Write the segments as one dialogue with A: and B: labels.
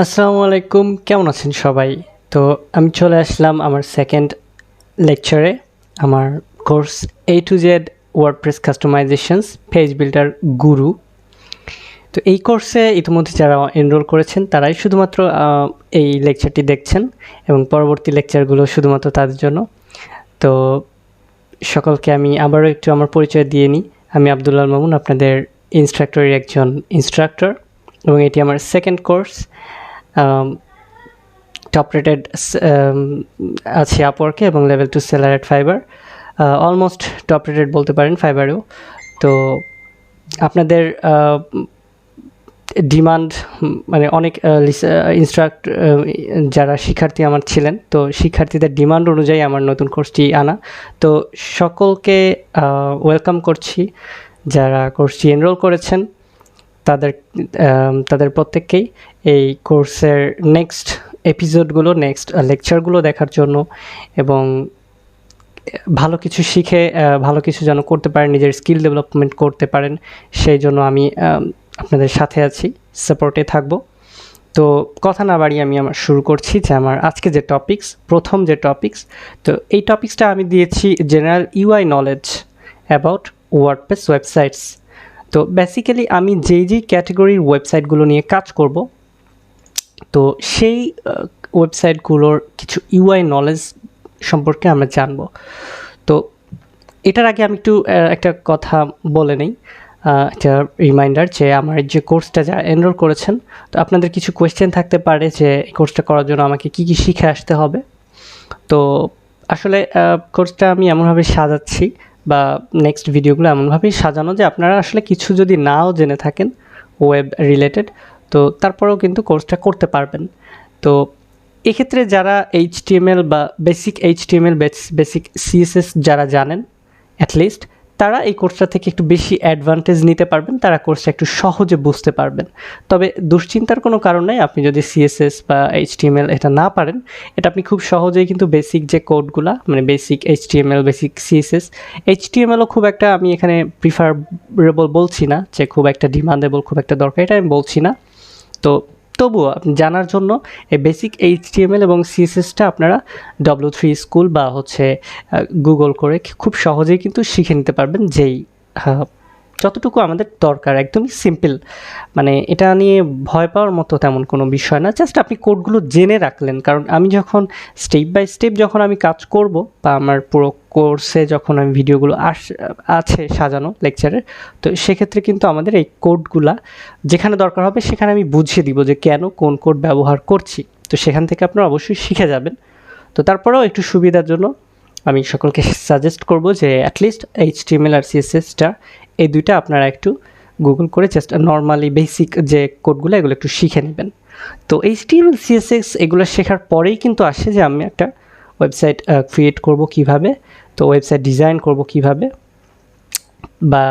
A: আসসালামু আলাইকুম, কেমন আছেন সবাই? তো আমি চলে আসলাম আমার সেকেন্ড লেকচারে। আমার course A to Z WordPress customisations page builder guru. তো এই কোর্সে ইতিমধ্যে যারা এনরোল করেছেন তারাই শুধুমাত্র এই লেকচারটি দেখছেন এবং পরবর্তী লেকচারগুলো শুধুমাত্র তাদের জন্য। তো সকলকে আমি আবারও একটু আমার পরিচয় দিয়ে নিই। আমি আব্দুল্লাহ মামুন, আপনাদের ইনস্ট্রাক্টরের একজন ইনস্ট্রাক্টর, এবং এটি আমার সেকেন্ড কোর্স। টপ রেটেড আছে আপওয়ার্কে এবং level 2 seller at fibre, almost top rated বলতে পারেন ফাইবারেও। তো আপনাদের ডিমান্ড মানে অনেক যারা শিক্ষার্থী আমার ছিলেন, তো শিক্ষার্থীদের ডিমান্ড অনুযায়ী আমার নতুন কোর্সটি আনা। তো সকলকে ওয়েলকাম করছি। যারা কোর্সটি এনরোল করেছেন তাদের তাদের প্রত্যেককেই এই কোর্সের নেক্সট এপিসোডগুলো, নেক্সট লেকচারগুলো দেখার জন্য এবং ভালো কিছু শিখে ভালো কিছু যেন করতে পারেন, নিজের স্কিল ডেভেলপমেন্ট করতে পারেন, সেই জন্য আমি আপনাদের সাথে আছি, সাপোর্টে থাকব। তো কথা না বাড়িয়ে আমি আমার শুরু করছি যে আমার আজকে যে প্রথম যে টপিকস। তো এই টপিক্সটা আমি দিয়েছি general UI knowledge about WordPress websites. তো বেসিক্যালি আমি যেই ক্যাটেগরির ওয়েবসাইটগুলো নিয়ে কাজ করব, তো সেই ওয়েবসাইটগুলোর কিছু ইউআই নলেজ সম্পর্কে আমরা জানব। তো এটার আগে আমি একটু একটা কথা বলে নেই, একটা রিমাইন্ডার যে আমার যে কোর্সটা যারা এনরোল করেছেন, তো আপনাদের কিছু কোয়েশ্চেন থাকতে পারে যে এই কোর্সটা করার জন্য আমাকে কী কী শিখে আসতে হবে। তো আসলে কোর্সটা আমি এমনভাবে সাজাচ্ছি বা নেক্সট ভিডিওগুলো এমনভাবেই সাজানো যে আপনারা আসলে কিছু যদি নাও জেনে থাকেন ওয়েব রিলেটেড, তো তারপরেও কিন্তু কোর্সটা করতে পারবেন। তো এক্ষেত্রে যারা HTML বা বেসিক HTML, বেসিক CSS যারা জানেন অ্যাটলিস্ট, তারা এই কোর্সটা থেকে একটু বেশি অ্যাডভান্টেজ নিতে পারবেন, তারা কোর্সটা একটু সহজে বুঝতে পারবেন। তবে দুশ্চিন্তার কোনো কারণ নেই, আপনি যদি CSS বা HTML এটা না পারেন, এটা আপনি খুব সহজেই কিন্তু বেসিক যে কোডগুলা, মানে বেসিক HTML, বেসিক CSS, HTMLও খুব একটা আমি এখানে প্রিফারেবল বলছি না যে খুব একটা ডিমান্ডেবল, খুব একটা দরকার, এটা আমি বলছি না। তো তবুও আপনি জানার জন্য এই বেসিক HTML এবং CSSটা আপনারা W3 স্কুল বা হচ্ছে গুগল করে খুব সহজেই কিন্তু শিখে নিতে পারবেন, যেই যতটুকু আমাদের দরকার, একদমই সিম্পল। মানে এটা নিয়ে ভয় পাওয়ার মতো তেমন কোনো বিষয় না, জাস্ট আপনি কোডগুলো জেনে রাখলেন। কারণ আমি যখন স্টেপ বাই স্টেপ যখন আমি কাজ করব, বা আমার পুরো কোর্সে যখন আমি ভিডিওগুলো আছে সাজানো লেকচারের, তো সেক্ষেত্রে কিন্তু আমাদের এই কোডগুলা যেখানে দরকার হবে সেখানে আমি বুঝিয়ে দিব যে কেন কোন কোড ব্যবহার করছি। তো সেখান থেকে আপনারা অবশ্যই শিখে যাবেন। তো তারপরেও একটু সুবিধার জন্য আমি সকলকে সাজেস্ট করব যে অ্যাটলিস্ট HTML আর CSSটা এই দুইটা আপনারা একটু গুগল করে জাস্ট নর্মালি বেসিক যে কোডগুলো এগুলো একটু শিখে নেবেন। তো HTML CSS এগুলো শেখার পরেই কিন্তু আসে যে আমি একটা ওয়েবসাইট ক্রিয়েট করব কিভাবে, তো ওয়েবসাইট ডিজাইন করব কিভাবে, বা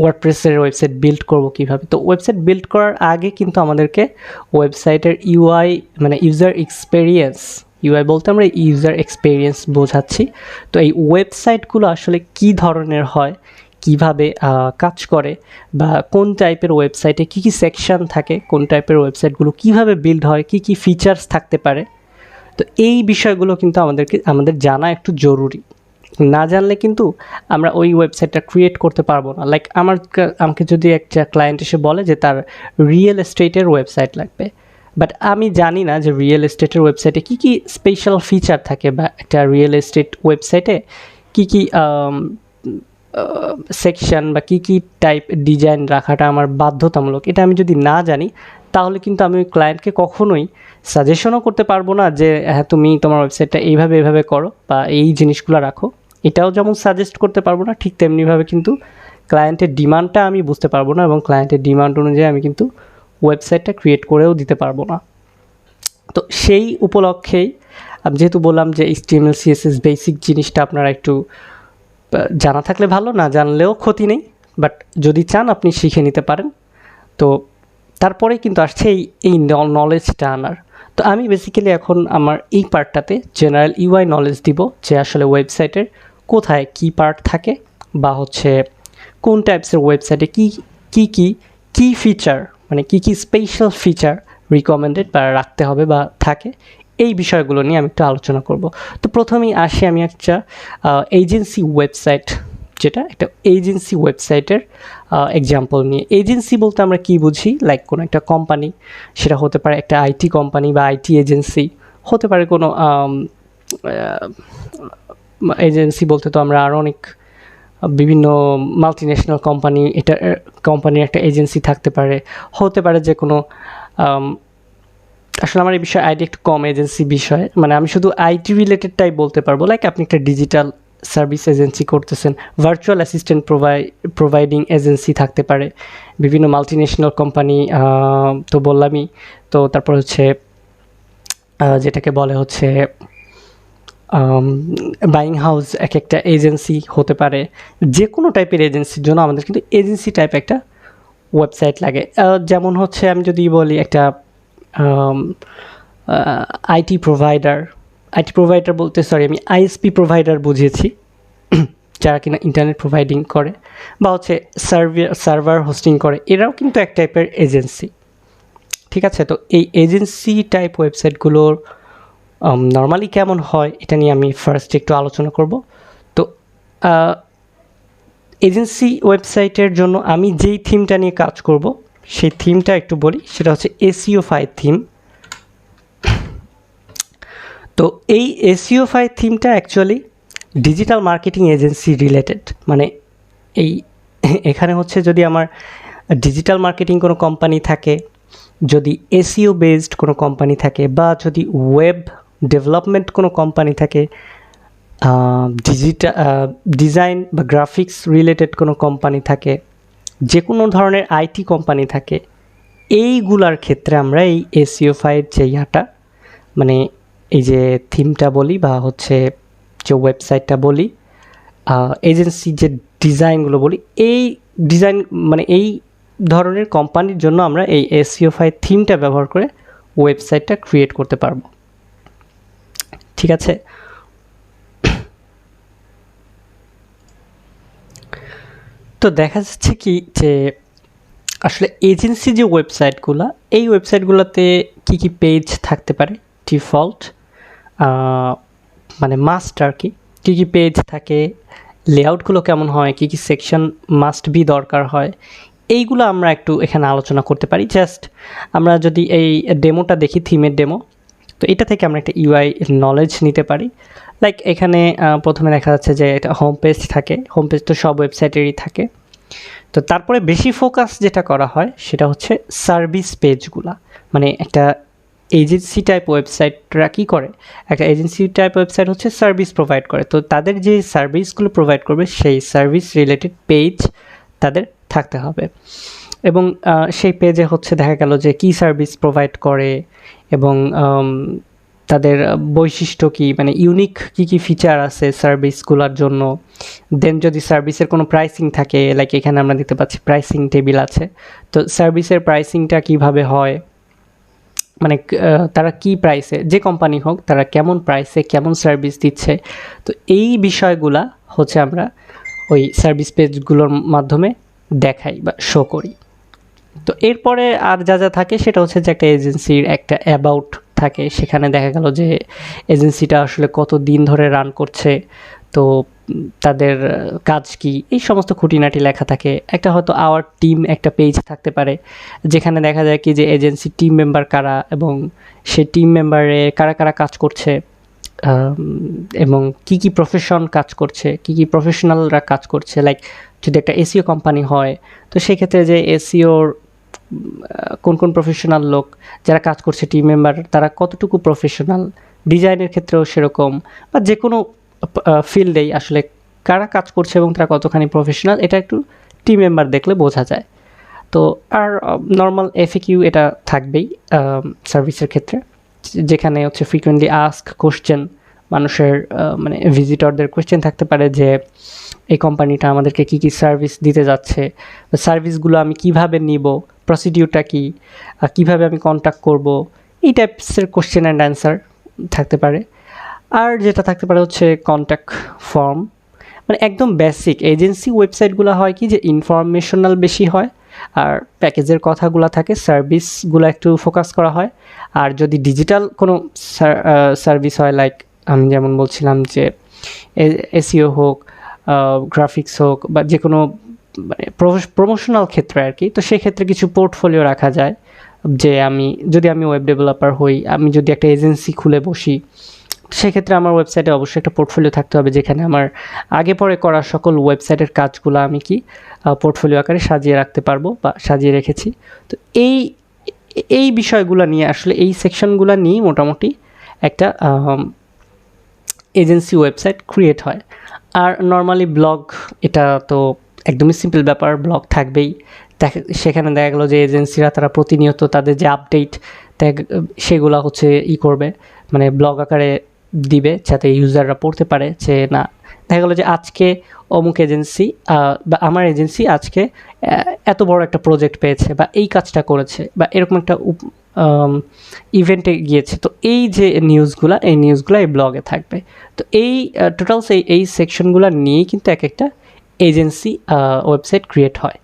A: ওয়ার্ডপ্রেসের ওয়েবসাইট বিল্ড করব কিভাবে। তো ওয়েবসাইট বিল্ড করার আগে কিন্তু আমাদেরকে ওয়েবসাইটের ইউআই, মানে ইউজার এক্সপেরিয়েন্স, ইউআই বলতে আমরা ইউজার এক্সপেরিয়েন্স বোঝাচ্ছি। তো এই ওয়েবসাইটগুলো আসলে কী ধরনের হয়, কিভাবে কাজ করে, বা কোন টাইপের ওয়েবসাইটে কী কী সেকশন থাকে, কোন টাইপের ওয়েবসাইটগুলো কিভাবে বিল্ড হয়, কী কী ফিচার্স থাকতে পারে, তো এই বিষয়গুলো কিন্তু আমাদের জানা একটু জরুরি। না জানলে কিন্তু আমরা ওই ওয়েবসাইটটা ক্রিয়েট করতে পারবো না। লাইক আমাকে যদি একটা ক্লায়েন্ট এসে বলে যে তার রিয়েল এস্টেটের ওয়েবসাইট লাগবে, বাট আমি জানি না যে রিয়েল এস্টেটের ওয়েবসাইটে কী কী স্পেশাল ফিচার থাকে, বা একটা রিয়েল এস্টেট ওয়েবসাইটে কী কী সেকশন বা কী কী টাইপ ডিজাইন রাখাটা আমার বাধ্যতামূলক, এটা আমি যদি না জানি, তাহলে কিন্তু আমি ওই ক্লায়েন্টকে কখনোই সাজেশনও করতে পারবো না যে হ্যাঁ তুমি তোমার ওয়েবসাইটটা এইভাবে করো বা এই জিনিসগুলো রাখো। এটাও যেমন সাজেস্ট করতে পারবো না, ঠিক তেমনিভাবে কিন্তু ক্লায়েন্টের ডিমান্ডটা আমি বুঝতে পারবো না, এবং ক্লায়েন্টের ডিমান্ড অনুযায়ী আমি কিন্তু ওয়েবসাইটটা ক্রিয়েট করেও দিতে পারবো না। তো সেই উপলক্ষেই আমি যেহেতু বললাম যে HTML CSS বেসিক জিনিসটা আপনারা একটু জানা থাকলে ভালো, না জানলেও ক্ষতি নেই, বাট যদি চান আপনি শিখে নিতে পারেন। তো তারপরেই কিন্তু আসছে এই নলেজটা আনার। তো আমি বেসিক্যালি এখন আমার এই পার্টটাতে জেনারেল ইউআই নলেজ দিব, যে আসলে ওয়েবসাইটের কোথায় কী পার্ট থাকে, বা হচ্ছে কোন টাইপসের ওয়েবসাইটে কী ফিচার, মানে কী স্পেশাল ফিচার রিকমেন্ডেড বা রাখতে হবে বা থাকে, এই বিষয়গুলো নিয়ে আমি একটু আলোচনা করব। তো প্রথমেই আসি আমি একটা এজেন্সি ওয়েবসাইট, যেটা একটা এজেন্সি ওয়েবসাইটের এক্সাম্পল নিয়ে। এজেন্সি বলতে আমরা কি বুঝি, লাইক কোনো একটা কোম্পানি, সেটা হতে পারে একটা আইটি কোম্পানি বা আইটি এজেন্সি, হতে পারে কোনো এজেন্সি বলতে তো আমরা আরও অনেক বিভিন্ন মাল্টিন্যাশনাল কোম্পানি, এটা কোম্পানির একটা এজেন্সি থাকতে পারে, হতে পারে যে কোনো আসলে আমার এই বিষয়ে আইডিয়া একটু কম এজেন্সি বিষয়ে, মানে আমি শুধু আইটি রিলেটেডটাই বলতে পারবো। লাইক আপনি একটা ডিজিটাল সার্ভিস এজেন্সি করতেছেন, ভার্চুয়াল অ্যাসিস্ট্যান্ট প্রোভাইডিং এজেন্সি থাকতে পারে, বিভিন্ন মাল্টিন্যাশনাল কোম্পানি তো বললামই। তো তারপর হচ্ছে যেটাকে বলে হচ্ছে বাইং হাউস এক একটা এজেন্সি হতে পারে। যে কোনো টাইপের এজেন্সির জন্য আমাদের কিন্তু এজেন্সি টাইপ একটা ওয়েবসাইট লাগে। যেমন হচ্ছে আমি যদি বলি একটা আইটি প্রোভাইডার বলতে আমি আইএসপি প্রোভাইডার বুঝিয়েছি, যারা কিনা ইন্টারনেট প্রোভাইডিং করে বা হচ্ছে সার্ভার হোস্টিং করে, এরাও কিন্তু এক টাইপের এজেন্সি। ঠিক আছে, তো এই এজেন্সি টাইপ ওয়েবসাইটগুলোর নর্মালি কেমন হয় এটা নিয়ে আমি ফার্স্ট একটু আলোচনা করব। তো এজেন্সি ওয়েবসাইটের জন্য আমি যেই থিমটা নিয়ে কাজ করব সেই থিমটা একটু বলি, সেটা হচ্ছে SEO5 থিম। তো এই SEO5 থিমটা actually digital marketing agency related, মানে এখানে হচ্ছে যদি আমার ডিজিটাল মার্কেটিং কোনো কোম্পানি থাকে, যদি SEO বেসড কোনো কোম্পানি থাকে, বা যদি ওয়েব ডেভেলপমেন্ট কোনো কোম্পানি থাকে, ডিজাইন বা গ্রাফিক্স রিলেটেড কোনো কোম্পানি থাকে, যে কোনো ধরনের আইটি কোম্পানি থাকে, এইগুলার ক্ষেত্রে আমরা এই SEO5 যে মানে এই যে থিমটা বলি বা হচ্ছে যে ওয়েবসাইটটা বলি, এজেন্সি যে ডিজাইনগুলো বলি, এই ডিজাইন মানে এই ধরনের কোম্পানির জন্য আমরা এই SEO5 থিমটা ব্যবহার করে ওয়েবসাইটটা ক্রিয়েট করতে পারবো। ঠিক আছে, তো দেখা যাচ্ছে কি যে আসলে এজেন্সি যে ওয়েবসাইটগুলো, এই ওয়েবসাইটগুলোতে কী কী পেজ থাকতে পারে ডিফল্ট, মানে মাস্ট আর কি, কী কী পেজ থাকে, লেআউটগুলো কেমন হয়, কী কী সেকশন মাস্ট বি দরকার হয়, এইগুলো আমরা একটু এখানে আলোচনা করতে পারি। জাস্ট আমরা যদি এই ডেমোটা দেখি, থিমের ডেমো, তো এটা থেকে আমরা একটা UI নলেজ নিতে পারি। লাইক এখানে প্রথমে দেখা যাচ্ছে যে এটা হোম পেজ থাকে, হোম পেজ তো সব ওয়েবসাইটেরই থাকে। তো তারপরে বেশি ফোকাস যেটা করা হয় সেটা হচ্ছে সার্ভিস পেজগুলা, মানে একটা এজেন্সি টাইপ ওয়েবসাইটরা কী করে, একটা এজেন্সি টাইপ ওয়েবসাইট হচ্ছে সার্ভিস প্রোভাইড করে, তো তাদের যে সার্ভিসগুলো প্রোভাইড করবে সেই সার্ভিস রিলেটেড পেজ তাদের থাকতে হবে। এবং সেই পেজে হচ্ছে দেখা গেল যে কী সার্ভিস প্রোভাইড করে এবং তাদের বৈশিষ্ট্য কী, মানে ইউনিক কী কী ফিচার আছে সার্ভিসগুলোর জন্য। দেন যদি সার্ভিসের কোনো প্রাইসিং থাকে, লাইক এখানে আমরা দেখতে পাচ্ছি প্রাইসিং টেবিল আছে, তো সার্ভিসের প্রাইসিংটা কিভাবে হয়, মানে তারা কি প্রাইসে, যে কোম্পানি হোক তারা কেমন প্রাইসে কেমন সার্ভিস দিচ্ছে, তো এই বিষয়গুলা হচ্ছে আমরা ওই সার্ভিস পেজগুলোর মাধ্যমে দেখাই বা শো করি। তো এরপরে আর যা যা থাকে সেটা হচ্ছে যে একটা এজেন্সির একটা অ্যাবাউট থাকে, সেখানে দেখা গেল যে এজেন্সিটা আসলে কত দিন ধরে রান করছে, তো তাদের কাজ কি, এই সমস্ত খুঁটিনাটি লেখা থাকে। একটা হয়তো আওয়ার টিম একটা পেজ থাকতে পারে, যেখানে দেখা যায় কি যে এজেন্সি টিম মেম্বার কারা এবং সেই টিম মেম্বারে কারা কারা কাজ করছে, এবং কি কি প্রফেশন কাজ করছে, কি কি প্রফেশনালরা কাজ করছে। লাইক যদি একটা SEO কোম্পানি হয়, তো সেক্ষেত্রে যে SEOর কোন কোন প্রফেশনাল লোক যারা কাজ করছে টিম মেম্বার, তারা কতটুকু প্রফেশনাল, ডিজাইনের ক্ষেত্রেও সেরকম, বা যে কোনো ফিল্ডেই আসলে কারা কাজ করছে এবং তারা কতখানি প্রফেশনাল, এটা একটু টিম মেম্বার দেখলে বোঝা যায়। তো আর নর্মাল FAQ এটা থাকবেই সার্ভিসের ক্ষেত্রে, যেখানে হচ্ছে ফ্রিকোয়েন্টলি আস্ক কোশ্চেন, মানুষের মানে ভিজিটরদের কোশ্চেন থাকতে পারে যে এই কোম্পানিটা আমাদেরকে কী কী সার্ভিস দিতে যাচ্ছে, সার্ভিসগুলো আমি কিভাবে নিব, প্রসিডিউরটা কী, কীভাবে আমি কন্ট্যাক্ট করব, এই টাইপসের কোশ্চেন অ্যান্ড অ্যান্সার থাকতে পারে। আর যেটা থাকতে পারে হচ্ছে কন্ট্যাক্ট ফর্ম, মানে একদম বেসিক। এজেন্সি ওয়েবসাইটগুলো হয় কি যে ইনফরমেশনাল বেশি হয়, আর প্যাকেজের কথাগুলো থাকে, সার্ভিসগুলো একটু ফোকাস করা হয়। আর যদি ডিজিটাল কোনো সার্ভিস হয়, লাইক আমি যেমন বলছিলাম যে এসইও হোক, গ্রাফিক্স হোক, বা যে কোনো মানে প্রমোশনাল ক্ষেত্রে আর কি, তো সেক্ষেত্রে কিছু পোর্টফোলিও রাখা যায়। যে যদি আমি ওয়েব ডেভেলপার হই, আমি যদি একটা এজেন্সি খুলে বসি, সেক্ষেত্রে আমার ওয়েবসাইটে অবশ্যই একটা পোর্টফোলিও থাকতে হবে, যেখানে আমার আগে পরে করা সকল ওয়েবসাইটের কাজগুলো আমি পোর্টফোলিও আকারে সাজিয়ে রাখতে পারবো বা সাজিয়ে রেখেছি। তো এই বিষয়গুলো নিয়ে আসলে এই সেকশনগুলো নিয়ে মোটামুটি একটা এজেন্সি ওয়েবসাইট ক্রিয়েট হয়। আর নর্মালি ব্লগ, এটা তো একদমই সিম্পল ব্যাপার, ব্লগ থাকবেই। সেখানে দেখা গেলো যে এজেন্সিরা তারা প্রতিনিয়ত তাদের যে আপডেট সেগুলো হচ্ছে করবে, মানে ব্লগ আকারে দিবে, যাতে ইউজাররা পড়তে পারে যে না, দেখা গেলো যে আজকে অমুক এজেন্সি বা আমার এজেন্সি আজকে এত বড় একটা প্রজেক্ট পেয়েছে বা এই কাজটা করেছে বা এরকম একটা ইভেন্টে গিয়েছে। তো এই যে নিউজগুলো এই ব্লগে থাকবে। তো এই টোটালস এই সেকশনগুলো নিয়েই কিন্তু এক একটা এজেন্সি ওয়েবসাইট ক্রিয়েট হয়।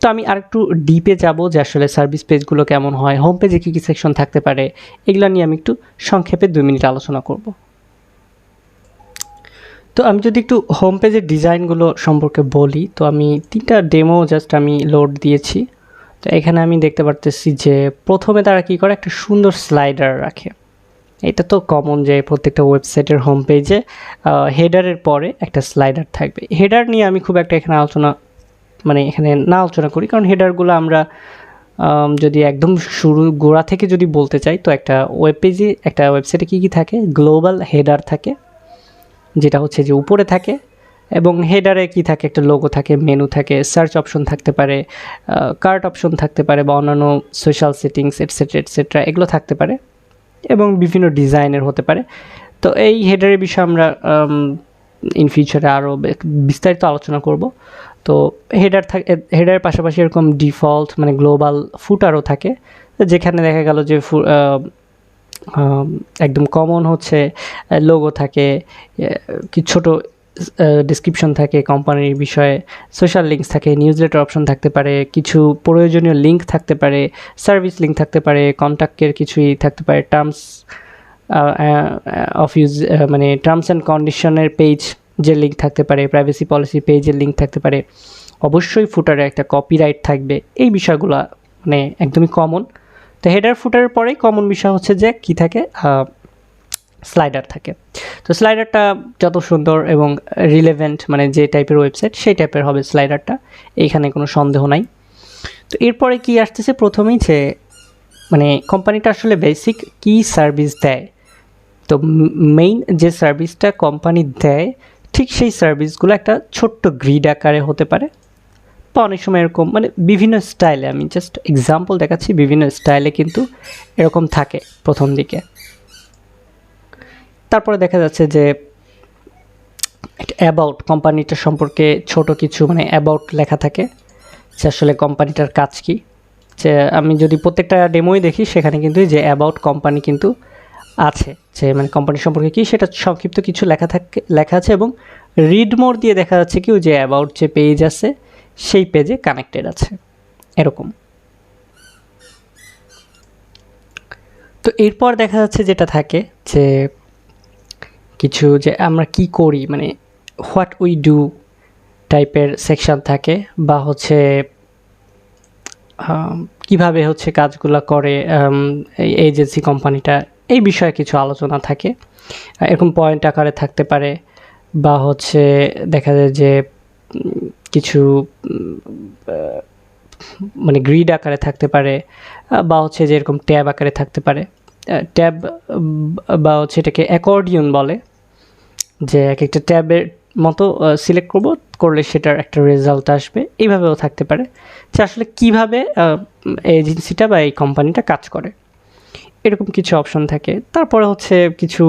A: তো আমি আরেকটু ডিপে যাব যে আসলে সার্ভিস পেজগুলো কেমন হয়, হোম পেজে কী কী সেকশন থাকতে পারে, এগুলো নিয়ে আমি একটু সংক্ষেপে 2 মিনিট আলোচনা করব। তো আমি যদি একটু হোম পেজের ডিজাইনগুলো সম্পর্কে বলি, তো আমি 3টা ডেমো জাস্ট আমি লোড দিয়েছি। তো এখানে আমি দেখতে পারতেছি যে প্রথমে তারা কী করে, একটা সুন্দর স্লাইডার রাখে। এটা তো কমন যে প্রত্যেকটা ওয়েবসাইটের হোম পেজে হেডারের পরে একটা স্লাইডার থাকবে। হেডার নিয়ে আমি খুব একটা এখানে এখানে না আলোচনা করি, কারণ হেডারগুলো আমরা যদি একদম গোড়া থেকে যদি বলতে চাই, তো একটা ওয়েবসাইটে কী থাকে, গ্লোবাল হেডার থাকে, যেটা হচ্ছে যে উপরে থাকে, এবং হেডারে কি থাকে, একটা লোগো থাকে, মেনু থাকে, সার্চ অপশন থাকতে পারে, কার্ট অপশন থাকতে পারে, বা অন্যান্য সোশ্যাল সেটিংস এটসেট্রা এগুলো থাকতে পারে, এবং বিভিন্ন ডিজাইনের হতে পারে। তো এই হেডারের বিষয়ে আমরা ইন ফিউচারে আরও বিস্তারিত আলোচনা করব। তো হেডারের পাশাপাশি এরকম ডিফল্ট মানে গ্লোবাল ফুটারও থাকে, যেখানে দেখা গেল যে একদম কমন হচ্ছে লোগো থাকে, কি ছোট ডেসক্রিপশন থাকে কোম্পানির বিষয়ে, সোশ্যাল লিঙ্কস থাকে, নিউজলেটার অপশন থাকতে পারে, কিছু প্রয়োজনীয় লিঙ্ক থাকতে পারে, সার্ভিস লিঙ্ক থাকতে পারে, কন্ট্যাক্টের কিছুই থাকতে পারে, টার্মস অফ ইউজ মানে টার্মস অ্যান্ড কন্ডিশনের পেজ যে লিঙ্ক থাকতে পারে, প্রাইভেসি পলিসি পেজের লিঙ্ক থাকতে পারে, অবশ্যই ফুটারে একটা কপিরাইট থাকবে। এই বিষয়গুলো মানে একদমই কমন। তো হেডার ফুটারের পরেই কমন বিষয় হচ্ছে যে কী থাকে, স্লাইডার থাকে। তো স্লাইডারটা যত সুন্দর এবং রিলেভেন্ট, মানে যে টাইপের ওয়েবসাইট সেই টাইপের হবে স্লাইডারটা, এইখানে কোনো সন্দেহ নাই। তো এরপরে কি আসতেছে, প্রথমেই যে মানে কোম্পানিটা আসলে বেসিক কি সার্ভিস দেয়। তো মেইন যে সার্ভিসটা কোম্পানি দেয়, ঠিক সেই সার্ভিসগুলো একটা ছোট্ট গ্রিড আকারে হতে পারে, বা অনেক সময় এরকম মানে বিভিন্ন স্টাইলে, আমি জাস্ট এক্সাম্পল দেখাচ্ছি, বিভিন্ন স্টাইলে কিন্তু এরকম থাকে প্রথম দিকে। তারপরে দেখা যাচ্ছে যে একটা অ্যাবাউট কোম্পানিটা সম্পর্কে ছোট কিছু মানে অ্যাবাউট লেখা থাকে, যে আসলে কোম্পানিটার কাজ কী। যে আমি যদি প্রত্যেকটা ডেমোই দেখি, সেখানে কিন্তু যে অ্যাবাউট কোম্পানি কিন্তু আছে, যে মানে কোম্পানি সম্পর্কে কী সেটা সংক্ষিপ্ত কিছু লেখা আছে, এবং রিড মোর দিয়ে দেখা যাচ্ছে কি যে অ্যাবাউট যে পেজ আছে সেই পেজে কানেক্টেড আছে এরকম। তো এরপর দেখা যাচ্ছে যেটা থাকে যে কিছু যে আমরা কি করি, মানে হোয়াট উই ডু টাইপের সেকশন থাকে, বা হচ্ছে কিভাবে হচ্ছে কাজগুলো করে এই এজেন্সি কোম্পানিটা, এই বিষয়ে কিছু আলোচনা থাকে। এরকম পয়েন্ট আকারে থাকতে পারে, বা হচ্ছে দেখা যায় যে কিছু মানে গ্রিড আকারে থাকতে পারে, বা হচ্ছে যে এরকম ট্যাব আকারে থাকতে পারে। ট্যাব বা হচ্ছে এটাকে অ্যাকর্ডিয়ন বলে, যে এক একটা ট্যাবের মতো সিলেক্ট করলে সেটার একটা রেজাল্ট আসবে, এইভাবেও থাকতে পারে, যে আসলে কীভাবে এজেন্সিটা বা এই কোম্পানিটা কাজ করে, এরকম কিছু অপশন থাকে। তারপরে হচ্ছে কিছু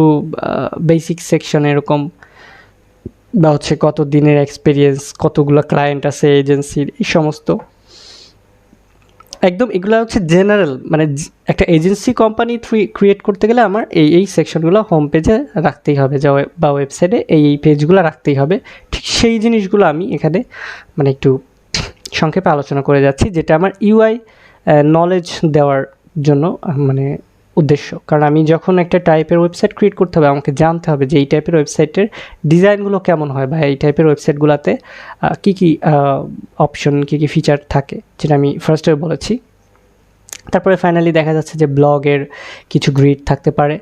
A: বেসিক সেকশন এরকম, বা হচ্ছে কত দিনের এক্সপিরিয়েন্স, কতগুলো ক্লায়েন্ট আছে এজেন্সির, এই সমস্ত একদম এগুলো হচ্ছে জেনারেল, মানে একটা এজেন্সি কোম্পানি ক্রিয়েট করতে গেলে আমার এই সেকশনগুলো হোম পেজে রাখতেই হবে, বা ওয়েবসাইটে এই পেজগুলো রাখতেই হবে। ঠিক সেই জিনিসগুলো আমি এখানে মানে একটু সংক্ষেপে আলোচনা করে যাচ্ছি, যেটা আমার ইউআই নলেজ দেওয়ার জন্য মানে উদ্দেশ্য। কারণ আমি যখন একটা টাইপের ওয়েবসাইট ক্রিয়েট করতে হবে, আমাকে জানতে হবে যে এই টাইপের ওয়েবসাইটের ডিজাইনগুলো কেমন হয়, বা এই টাইপের ওয়েবসাইটগুলোতে কী কী অপশন, কী কী ফিচার থাকে, যেটা আমি ফার্স্টে বলেছি। তারপরে ফাইনালি দেখা যাচ্ছে যে ব্লগের কিছু গ্রিড থাকতে পারে,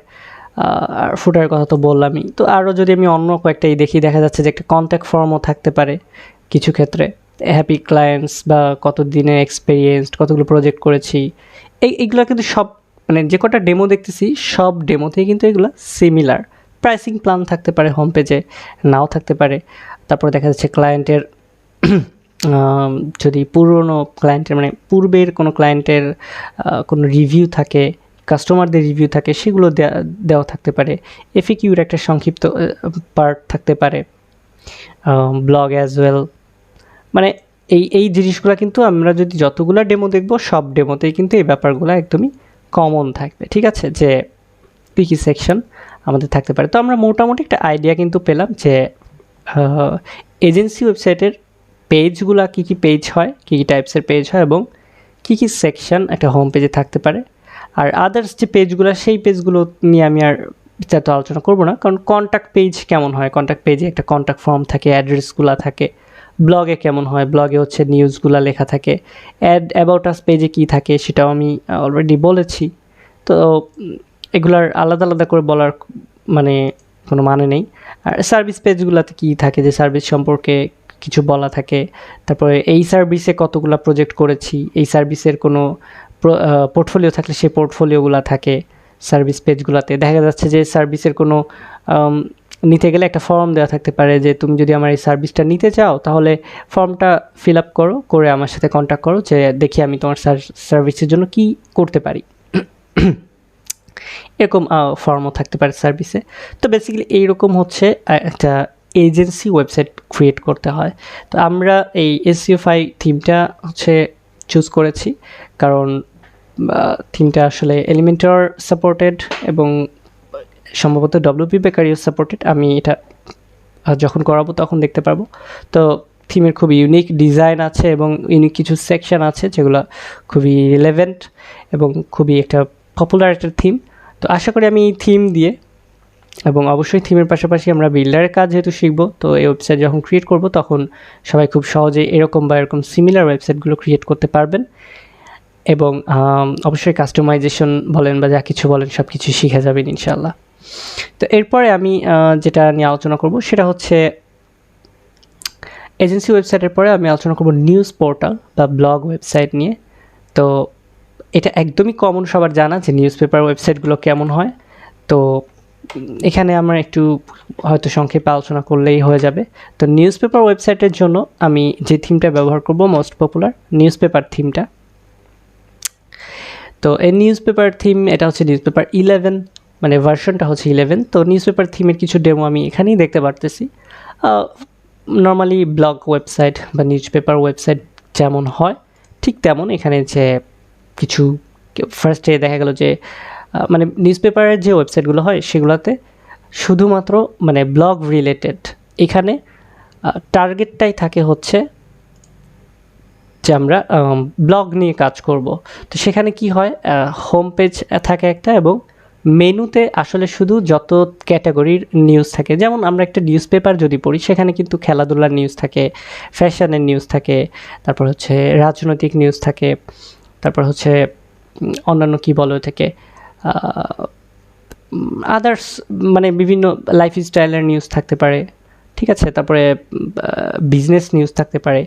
A: আর ফুটারের কথা তো বললামই। তো আরও যদি আমি অন্য কয়েকটাই দেখি, দেখা যাচ্ছে যে একটা কন্ট্যাক্ট ফর্মও থাকতে পারে কিছু ক্ষেত্রে, হ্যাপি ক্লায়েন্টস বা কত দিনের এক্সপিরিয়েন্সড, কতগুলো প্রজেক্ট করেছি, এইগুলো কিন্তু সব মানে যে কটা ডেমো দেখতেছি সব ডেমোতেই কিন্তু এগুলো সিমিলার। প্রাইসিং প্ল্যান থাকতে পারে হোম পেজে, নাও থাকতে পারে। তারপরে দেখা যাচ্ছে ক্লায়েন্টের যদি পুরনো ক্লায়েন্টের মানে পূর্বের কোনো ক্লায়েন্টের কোনো রিভিউ থাকে, কাস্টমারদের রিভিউ থাকে, সেগুলো দেওয়া থাকতে পারে। এফএকিউর একটা সংক্ষিপ্ত পার্ট থাকতে পারে, ব্লগ অ্যাজ ওয়েল। মানে এই জিনিসগুলো কিন্তু আমরা যদি যতগুলো ডেমো দেখব, সব ডেমোতেই কিন্তু এই ব্যাপারগুলো একদমই কমন থাকবে। ঠিক আছে, যে কী কী সেকশন আমাদের থাকতে পারে। তো আমরা মোটামুটি একটা আইডিয়া কিন্তু পেলাম যে এজেন্সি ওয়েবসাইটের পেজগুলো কী কী পেজ হয়, কী কী টাইপসের পেজ হয়, এবং কী কী সেকশন একটা হোম পেজে থাকতে পারে। আর আদার্স যে পেজগুলো, সেই পেজগুলো নিয়ে আমি আর বিস্তারিত আলোচনা করব না, কারণ কন্ট্যাক্ট পেজ কেমন হয়, কন্ট্যাক্ট পেজে একটা কন্ট্যাক্ট ফর্ম থাকে, অ্যাড্রেসগুলো থাকে। ব্লগে কেমন হয়, ব্লগে হচ্ছে নিউজগুলো লেখা থাকে। অ্যাবাউট আস পেজে কী থাকে সেটাও আমি অলরেডি বলেছি। তো এগুলার আলাদা আলাদা করে বলার মানে কোনো মানে নেই। আর সার্ভিস পেজগুলোতে কী থাকে, যে সার্ভিস সম্পর্কে কিছু বলা থাকে। তারপরে এই সার্ভিসে কতগুলো প্রজেক্ট করেছি, এই সার্ভিসের কোনো পোর্টফোলিও থাকলে সেই পোর্টফোলিওগুলো থাকে সার্ভিস পেজগুলোতে। দেখা যাচ্ছে যে সার্ভিসের কোনো নিতে গেলে একটা ফর্ম দেওয়া থাকতে পারে, যে তুমি যদি আমার এই সার্ভিসটা নিতে চাও তাহলে ফর্মটা ফিল আপ করো, করে আমার সাথে কন্ট্যাক্ট করো, যে দেখি আমি তোমার সার্ভিসের জন্য কি করতে পারি। এরকম ফর্মও থাকতে পারে সার্ভিসে। তো বেসিক্যালি এইরকম হচ্ছে একটা এজেন্সি ওয়েবসাইট ক্রিয়েট করতে হয়। তো আমরা এই এসইওফাই থিমটা হচ্ছে চুজ করেছি, কারণ থিমটা আসলে এলিমেন্টর সাপোর্টেড এবং সম্ভবত ডব্লিউপি বেকারিও সাপোর্টেড। আমি এটা যখন করাবো তখন দেখতে পারবো। তো থিমের খুবই ইউনিক ডিজাইন আছে এবং ইউনিক কিছু সেকশন আছে যেগুলো খুবই রিলেভেন্ট এবং খুবই একটা পপুলার একটা থিম। তো আশা করি আমি এই থিম দিয়ে, এবং অবশ্যই থিমের পাশাপাশি আমরা বিল্ডারের কাজ যেহেতু শিখবো, তো এই ওয়েবসাইট যখন ক্রিয়েট করব তখন সবাই খুব সহজে এরকম বা এরকম সিমিলার ওয়েবসাইটগুলো ক্রিয়েট করতে পারবেন। এবং অবশ্যই কাস্টমাইজেশন বলেন বা যা কিছু বলেন সব কিছু শিখে যাবেন ইনশাআল্লাহ। তো এরপরে আমি যেটা নিয়ে আলোচনা করব সেটা হচ্ছে এজেন্সি ওয়েবসাইটের পরে আমি আলোচনা করব নিউজ পোর্টাল বা ব্লগ ওয়েবসাইট নিয়ে। তো এটা একদমই কমন, সবার জানা যে নিউজ পেপার ওয়েবসাইটগুলো কেমন হয়। তো এখানে আমরা একটু হয়তো সংক্ষেপে আলোচনা করলেই হয়ে যাবে। তো নিউজ পেপার ওয়েবসাইটের জন্য আমি যে থিমটা ব্যবহার করব, মোস্ট পপুলার নিউজ পেপার থিমটা। তো এই নিউজ পেপার থিম, এটা হচ্ছে নিউজ পেপার 11, মানে ভার্সনটা হচ্ছে 11। তো নিউজ পেপার থিমের কিছু ডেমো আমি এখানেই দেখতে পারতেছি। নর্মালি ব্লগ ওয়েবসাইট বা নিউজ পেপার ওয়েবসাইট যেমন হয় ঠিক তেমন এখানে যে কিছু ফার্স্টে দেখা গেল যে মানে নিউজ পেপারের যে ওয়েবসাইটগুলো হয় সেগুলোতে শুধুমাত্র মানে ব্লগ রিলেটেড। এখানে টার্গেটটাই থাকে হচ্ছে যে আমরা ব্লগ নিয়ে কাজ করব। তো সেখানে কি হয়, হোম পেজ থাকে একটা, এবং মেনুতে আসলে শুধু যত ক্যাটাগরির নিউজ থাকে, যেমন আমরা একটা নিউজ পেপার যদি পড়ি সেখানে কিন্তু খেলাধুলার নিউজ থাকে, ফ্যাশনের নিউজ থাকে, তারপর হচ্ছে রাজনৈতিক নিউজ থাকে, তারপর হচ্ছে অন্যান্য কি বলে থেকে আদার্স মানে বিভিন্ন লাইফস্টাইলের নিউজ থাকতে পারে। ঠিক আছে, তারপরে বিজনেস নিউজ থাকতে পারে,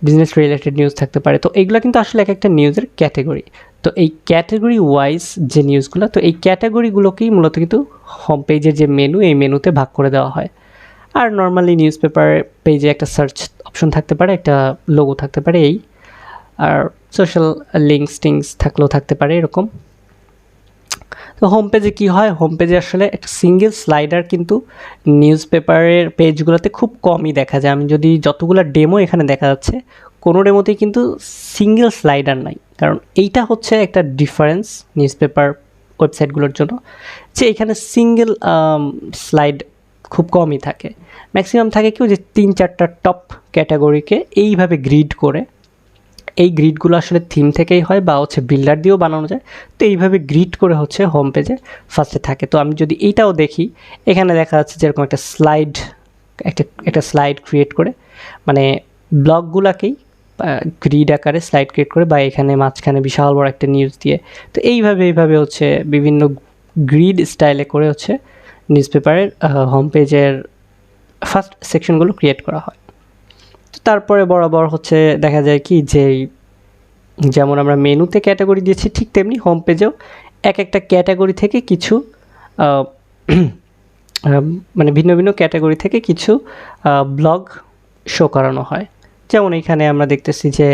A: বিজনেস রিলেটেড নিউজ থাকতে পারে। তো এইগুলো কিন্তু আসলে এক একটা নিউজের ক্যাটাগরি। তো এই ক্যাটাগরি ওয়াইজ যে নিউজগুলো, তো এই ক্যাটাগরিগুলোকেই মূলত কিন্তু হোম পেজের যে মেনু, এই মেনুতে ভাগ করে দেওয়া হয়। আর নর্মালি নিউজ পেপার পেজে একটা সার্চ অপশন থাকতে পারে, একটা লোগো থাকতে পারে, এই আর সোশ্যাল লিঙ্কস টিঙ্কস থাকলেও থাকতে পারে এরকম। তো হোম পেজে কী হয়, হোম পেজে আসলে একটা সিঙ্গেল স্লাইডার কিন্তু নিউজ পেপারের পেজগুলোতে খুব কমই দেখা যায়। আমি যদি যতগুলো ডেমো এখানে দেখা যাচ্ছে, কোনো ডেমোতেই কিন্তু সিঙ্গেল স্লাইডার নাই। কারণ এইটা হচ্ছে একটা ডিফারেন্স নিউজ পেপার ওয়েবসাইটগুলোর জন্য, যে এখানে সিঙ্গেল স্লাইড খুব কমই থাকে। ম্যাক্সিমাম থাকে কেউ যে 3-4টা টপ ক্যাটাগরিকে এইভাবে গ্রিড করে এই গ্রিডগুলো আসলে থিম থেকেই হয় বা হচ্ছে বিল্ডার দিয়েও বানানো যায়। তো এইভাবে গ্রিড করে হচ্ছে হোম পেজে ফার্স্টে থাকে। তো আমি যদি এইটাও দেখি, এখানে দেখা যাচ্ছে যেরকম একটা স্লাইড, একটা স্লাইড ক্রিয়েট করে, মানে ব্লগগুলোকেই গ্রিড আকারে স্লাইড ক্রিয়েট করে, বা এখানে মাঝখানে বিশাল বড় একটা নিউজ দিয়ে, তো এইভাবে হচ্ছে বিভিন্ন গ্রিড স্টাইলে করে হচ্ছে নিউজ পেপারের হোম পেজের ফার্স্ট সেকশনগুলো ক্রিয়েট করা হয়। তো তারপরে বরাবর হচ্ছে দেখা যায় কি যে যেমন আমরা মেনুতে ক্যাটাগরি দিয়েছি, ঠিক তেমনি হোম পেজেও এক একটা ক্যাটাগরি থেকে কিছু মানে ভিন্ন ভিন্ন ক্যাটাগরি থেকে কিছু ব্লগ শো করানো হয়। যেমন এখানে আমরা দেখতেছি যে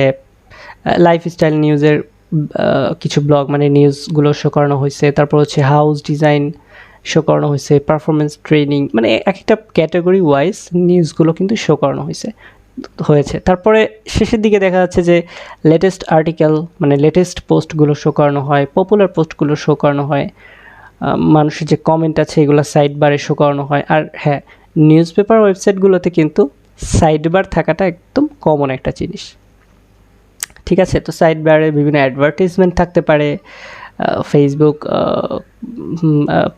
A: লাইফস্টাইল নিউজের কিছু ব্লগ, মানে নিউজগুলো শো করানো হয়েছে। তারপর হচ্ছে হাউস ডিজাইন শো করানো হয়েছে, পারফরমেন্স ট্রেনিং, মানে এক একটা ক্যাটাগরি ওয়াইজ নিউজগুলো কিন্তু শো করানো হয়েছে। তারপরে শেষের দিকে দেখা যাচ্ছে যে লেটেস্ট আর্টিকেল, মানে লেটেস্ট পোস্টগুলো শো করানো হয়, পপুলার পোস্টগুলো শো করানো হয়, মানুষের যে কমেন্ট আছে এগুলো সাইড বারে শো করানো হয়। আর হ্যাঁ, নিউজ পেপার ওয়েবসাইটগুলোতে কিন্তু সাইড বার থাকাটা একদম কমন একটা জিনিস, ঠিক আছে? তো সাইড বারে বিভিন্ন অ্যাডভার্টাইজমেন্ট থাকতে পারে, ফেসবুক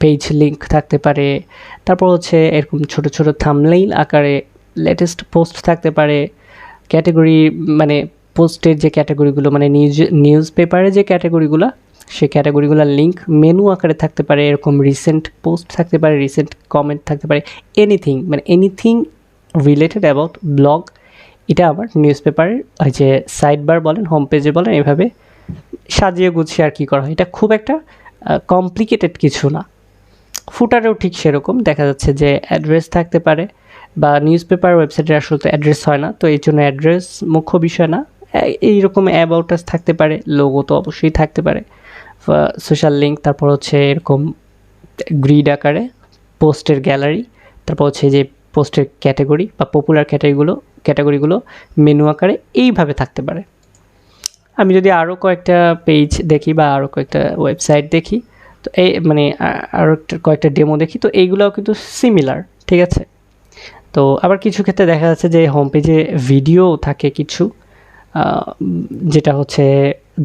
A: পেজ লিঙ্ক থাকতে পারে, তারপর হচ্ছে এরকম ছোট ছোট থাম্বনেইল আকারে লেটেস্ট পোস্ট থাকতে পারে, ক্যাটাগরি, মানে পোস্টের যে ক্যাটাগরিগুলো, মানে নিউজ পেপারে যে ক্যাটাগরিগুলো, সেই ক্যাটাগরিগুলোর লিঙ্ক মেনু আকারে থাকতে পারে, এরকম রিসেন্ট পোস্ট থাকতে পারে, রিসেন্ট কমেন্ট থাকতে পারে, এনিথিং, মানে এনিথিং রিলেটেড অ্যাবাউট ব্লগ। এটা আবার নিউজ পেপারের ওই যে সাইড বার বলেন, হোম পেজে বলেন, এভাবে সাজিয়ে গুছিয়ে আর কি করা হয়। এটা খুব একটা কমপ্লিকেটেড কিছু না। ফুটারেও ঠিক সেরকম দেখা যাচ্ছে যে অ্যাড্রেস থাকতে পারে, বা নিউজ পেপার ওয়েবসাইটের আসলে তো অ্যাড্রেস হয় না, তো এই জন্য অ্যাড্রেস মুখ্য বিষয় না। এইরকম অ্যাবাউট আস থাকতে পারে, লোগো তো অবশ্যই থাকতে পারে, সোশ্যাল লিঙ্ক, তারপর হচ্ছে এরকম গ্রিড আকারে পোস্টের গ্যালারি, তারপর হচ্ছে যে পোস্টের ক্যাটাগরি বা পপুলার ক্যাটাগরিগুলো মেনু আকারে এইভাবে থাকতে পারে। আমি যদি আরও কয়েকটা পেজ দেখি বা আরও কয়েকটা ওয়েবসাইট দেখি, তো এই মানে আরও কয়েকটা ডেমো দেখি, তো এইগুলোও কিন্তু সিমিলার, ঠিক আছে? তো আবার কিছু ক্ষেত্রে দেখা যাচ্ছে যে হোম পেজে ভিডিও থাকে কিছু, যেটা হচ্ছে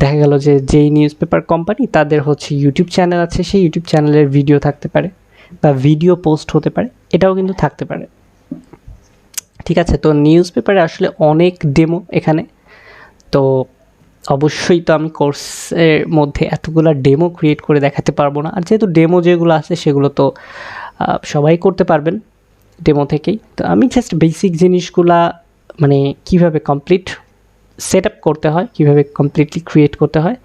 A: দেখা গেল যে যেই নিউজ পেপার কোম্পানি তাদের হচ্ছে ইউটিউব চ্যানেল আছে, সেই ইউটিউব চ্যানেলের ভিডিও থাকতে পারে বা ভিডিও পোস্ট হতে পারে, এটাও কিন্তু থাকতে পারে, ঠিক আছে? তো নিউজ পেপারে আসলে অনেক ডেমো এখানে, তো অবশ্যই তো আমি কোর্সের মধ্যে এতগুলো ডেমো ক্রিয়েট করে দেখাতে পারবো না। আর যেহেতু ডেমো যেগুলো আছে সেগুলো তো সবাই করতে পারবেন ডেমো থেকেই। তো আমি জাস্ট বেসিক জিনিসগুলা, মানে কিভাবে কমপ্লিট সেট আপ করতে হয়, কীভাবে কমপ্লিটলি ক্রিয়েট করতে হয়,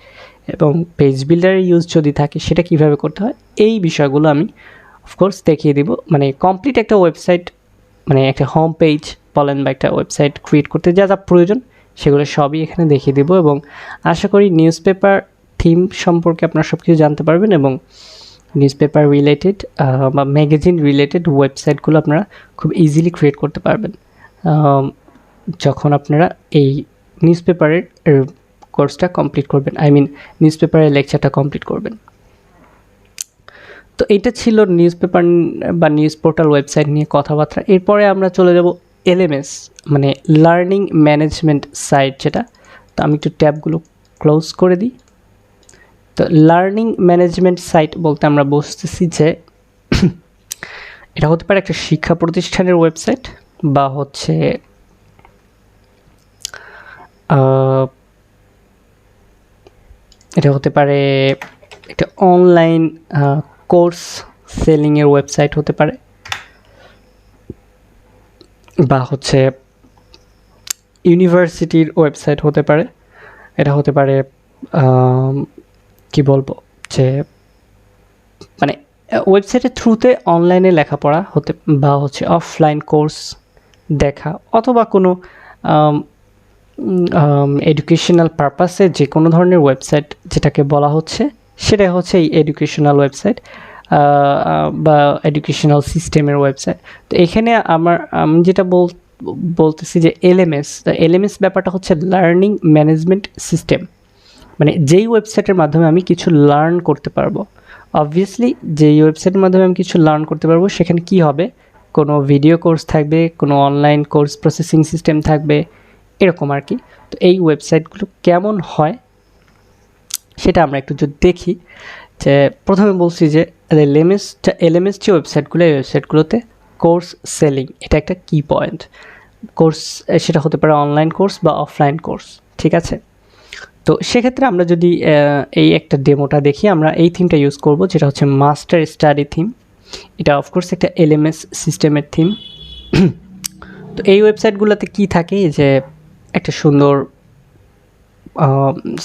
A: এবং পেজ বিল্ডারের ইউজ যদি থাকে সেটা কিভাবে করতে হয়, এই বিষয়গুলো আমি অফকোর্স দেখিয়ে দিব। মানে কমপ্লিট একটা ওয়েবসাইট, মানে একটা হোম পেজ বলেন বা একটা ওয়েবসাইট ক্রিয়েট করতে যা যা প্রয়োজন সেগুলো সবই এখানে দেখিয়ে দেবো, এবং আশা করি নিউজ পেপার থিম সম্পর্কে আপনারা সব কিছু জানতে পারবেন, এবং নিউজ পেপার রিলেটেড বা ম্যাগাজিন রিলেটেড ওয়েবসাইটগুলো আপনারা খুব ইজিলি ক্রিয়েট করতে পারবেন যখন আপনারা এই নিউজ পেপারের কোর্সটা কমপ্লিট করবেন, আই মিন নিউজ পেপারের লেকচারটা কমপ্লিট করবেন। তো এটা ছিল নিউজ পেপার বা নিউজ পোর্টাল ওয়েবসাইট নিয়ে কথাবার্তা। এরপরে আমরা চলে যাব এলএমএস, মানে লার্নিং ম্যানেজমেন্ট সাইট যেটা। তো আমি একটু ট্যাবগুলো ক্লোজ করে দিই। তো লার্নিং ম্যানেজমেন্ট সাইট বলতে আমরা বুঝতেছি যে এটা হতে পারে একটা শিক্ষা প্রতিষ্ঠানের ওয়েবসাইট, বা হচ্ছে এটা হতে পারে একটা অনলাইন কোর্স সেলিংয়ের ওয়েবসাইট হতে পারে, বা হচ্ছে ইউনিভার্সিটির ওয়েবসাইট হতে পারে। এটা হতে পারে কি বলবো, যে মানে ওয়েবসাইটের থ্রুতে অনলাইনে লেখাপড়া হতে, বা হচ্ছে অফলাইন কোর্স দেখা, অথবা কোনো এডুকেশনাল পারপাসে যে কোনো ধরনের ওয়েবসাইট যেটাকে বলা হচ্ছে সেটা হচ্ছে এই এডুকেশনাল ওয়েবসাইট বা এডুকেশনাল সিস্টেমের ওয়েবসাইট। তো এখানে আমি যেটা বলতেছি যে এলএমএস ব্যাপারটা হচ্ছে লার্নিং ম্যানেজমেন্ট সিস্টেম, মানে যেই ওয়েবসাইটের মাধ্যমে আমি কিছু লার্ন করতে পারবো। অবভিয়াসলি যেই ওয়েবসাইটের মাধ্যমে আমি কিছু লার্ন করতে পারবো সেখানে কি হবে, কোনো ভিডিও কোর্স থাকবে, কোনো অনলাইন কোর্স প্রসেসিং সিস্টেম থাকবে, এরকম আর কি। তো এই ওয়েবসাইটগুলো কেমন হয় সেটা আমরা একটু যদি দেখি, যে প্রথমে বলছি যে এলএমএস যে ওয়েবসাইটগুলো, এই ওয়েবসাইটগুলোতে কোর্স সেলিং এটা একটা কি পয়েন্ট। কোর্স সেটা হতে পারে অনলাইন কোর্স বা অফলাইন কোর্স, ঠিক আছে। তো সেক্ষেত্রে আমরা যদি এই একটা ডেমোটা দেখি, আমরা এই থিমটা ইউজ করব, যেটা হচ্ছে মাস্টার স্টাডি থিম। এটা অফকোর্স একটা এলএমএস সিস্টেমের থিম। তো এই ওয়েবসাইটগুলোতে কি থাকে, যে একটা সুন্দর